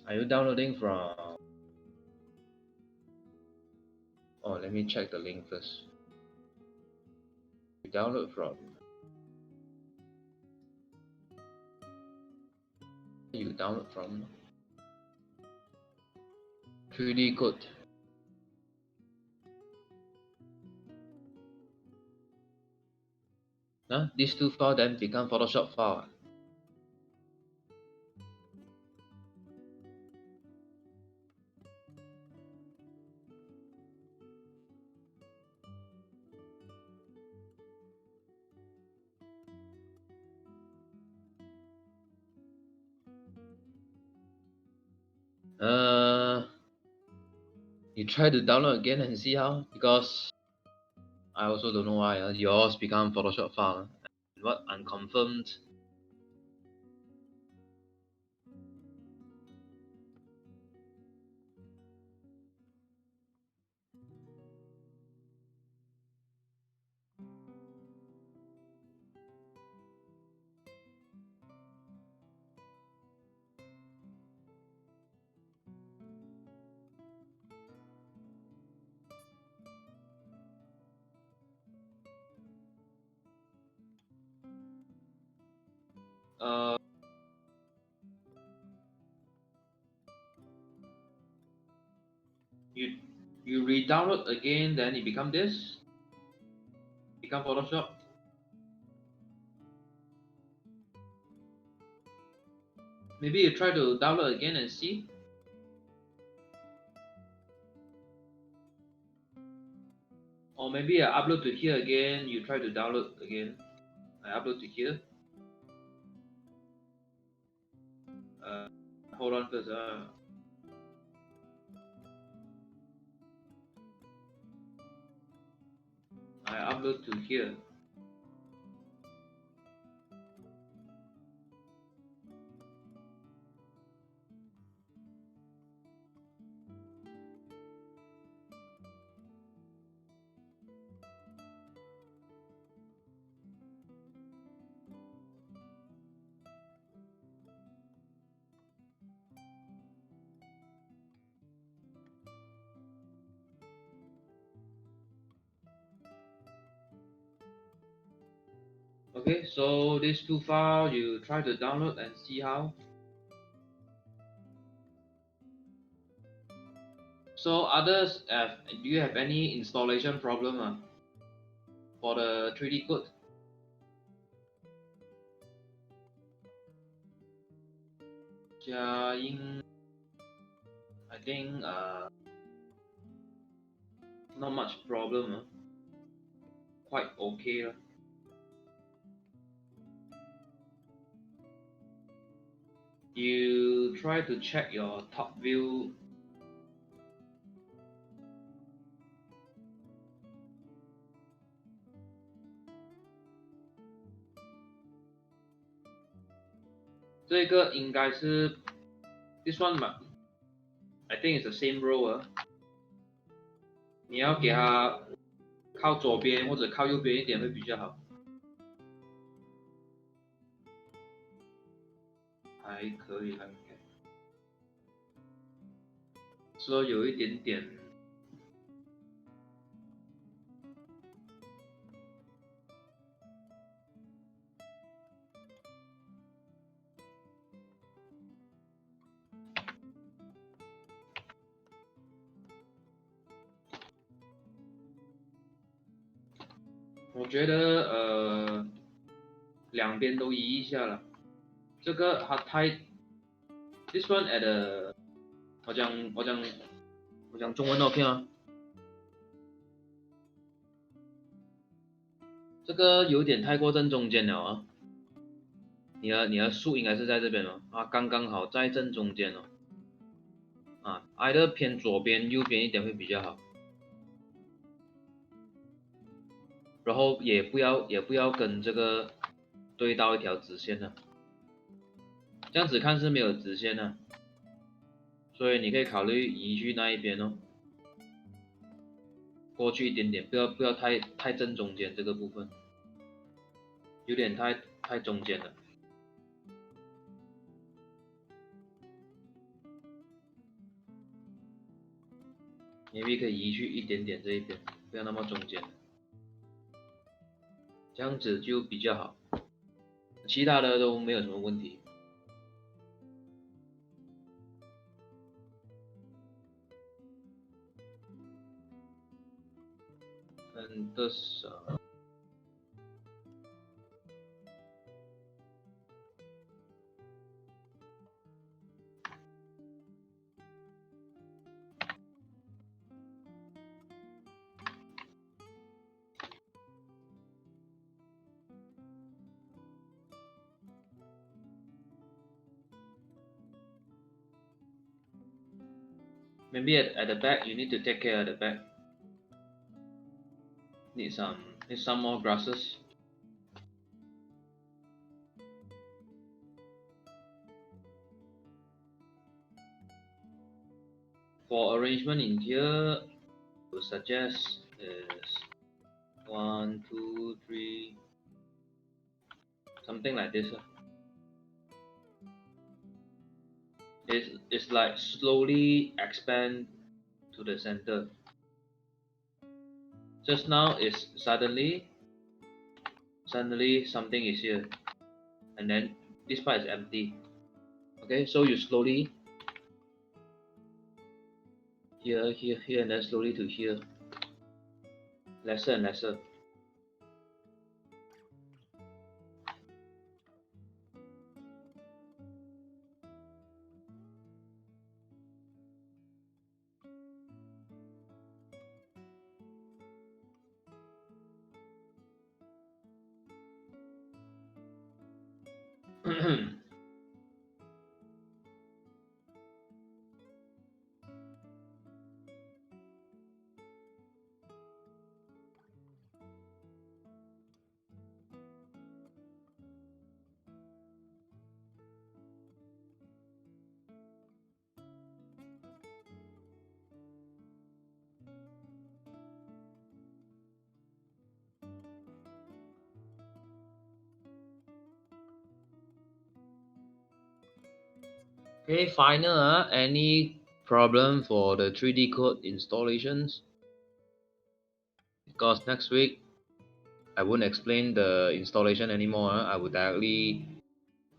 Are you downloading from? Oh, let me check the link first. You download from. You download from 3D code. Huh? These two files then become Photoshop file. You try to download again and see how, because I also don't know why yours become Photoshop file. What unconfirmed? You re-download again, then it become this, become Photoshop. Maybe you try to download again and see. Or maybe I upload to here again, you try to download again. I upload to here. Hold on first. I upload to here. Okay, so these two files you try to download and see how. So others, do you have any installation problem for the 3D code? Jiaying, I think not much problem. Quite okay. You try to check your top view. This one I think it's the same row 啊。你要给它靠左边或者靠右边一点会比较好。还可以，还可以。说有一点点。我觉得两边都移一下了。这个它太 this one at the 我讲中文 OK 吗？这个有点太过正中间了啊。你的树应该是在这边哦，啊，刚刚好在正中间哦。啊，either 偏左边、右边一点会比较好。然后也不要跟这个对到一条直线的，这样子看是没有直线的，所以你可以考虑移去那一边哦，过去一点点，不要太正中间这个部分，有点太中间了。maybe 可以移去一点点这一边，不要那么中间，这样子就比较好，其他的都没有什么问题。And this maybe at the back you need to take care of the back. Need some more grasses. For arrangement in here, I would suggest is 1, 2, 3, something like this. It's like slowly expand to the center. Just now is suddenly something is here, and then this part is empty. Okay, so you slowly here, and then slowly to here, lesser and lesser. Okay, final. Any problem for the 3D code installations? Because next week I won't explain the installation anymore. I would directly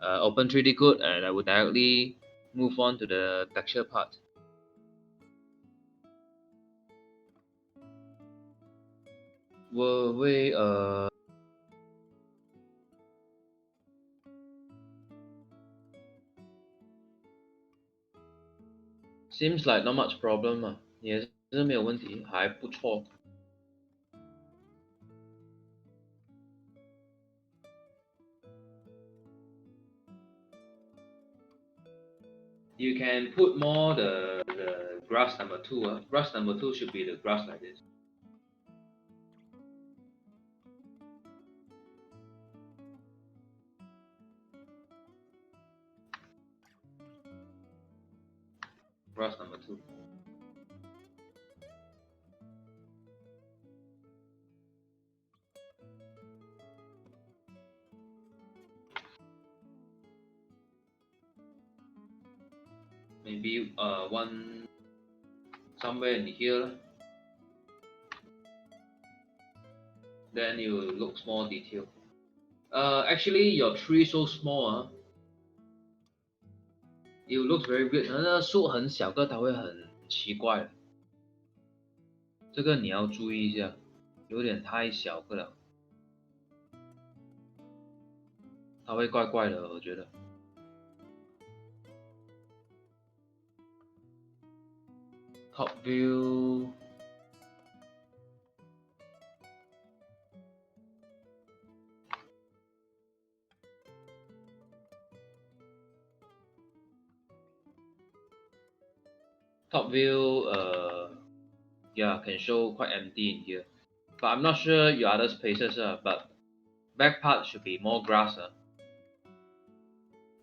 open 3D code and I would directly move on to the texture part. Will we seems like not much problem 啊，也是没有问题，还不错。You can put more the grass number 2. Grass number 2 should be the grass like this. grass number 2. Maybe one somewhere in here, then you looks more detailed. Actually your tree so small, it looks very weird. 那个树很小个，它会很奇怪，这个你要注意一下，有点太小个了，它会怪怪的，我觉得。Top view. Top view, yeah, can show quite empty in here. But I'm not sure your other spaces, but back part should be more grass.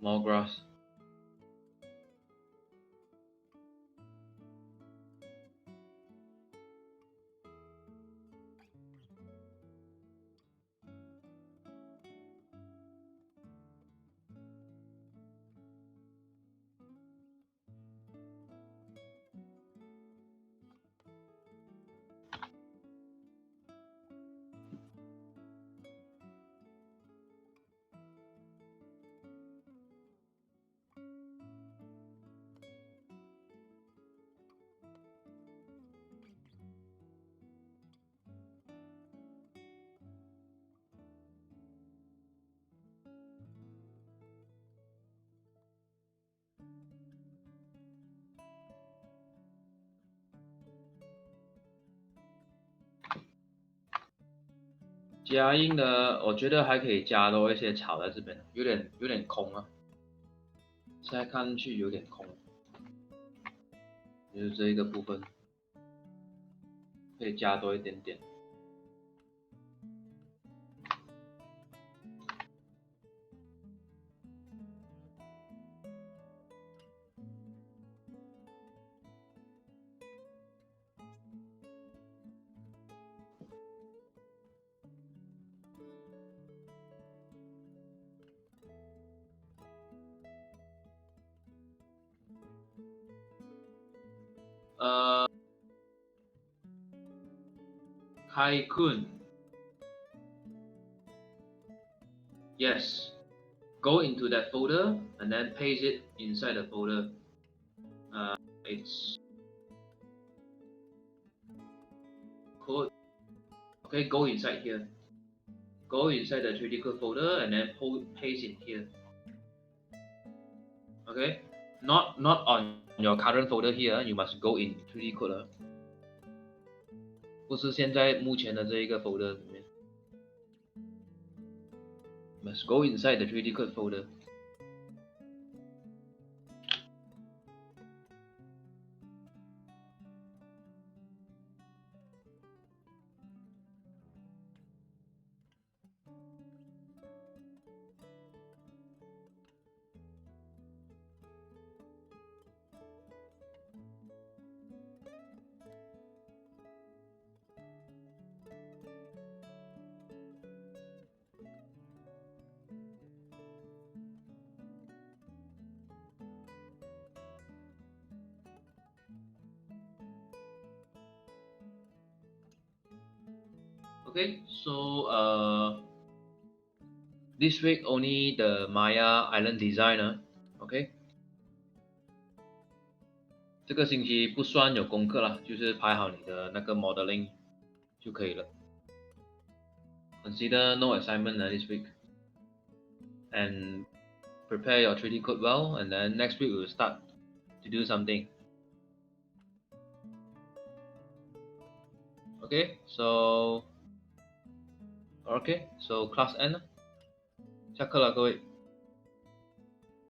More grass.加印呢，我觉得还可以加多一些草在这边，有点空啊。现在看上去有点空，就是这一个部分可以加多一点点。Tycoon. Yes. Go into that folder and then paste it inside the folder. It's code. Okay, go inside here. Go inside the 3D code folder and then paste it here. Okay, not on your current folder here. You must go in 3D code. 不是现在目前的这一个 folder 里面。Must go inside the 3D code folder. Okay, so this week only the Maya Island designer. Okay. 这个星期不算有功课啦，就是拍好你的那个 modeling 就可以了。Consider no assignment this week, and prepare your 3D code well, and then next week we will start to do something. Okay, so class end，下课了各位。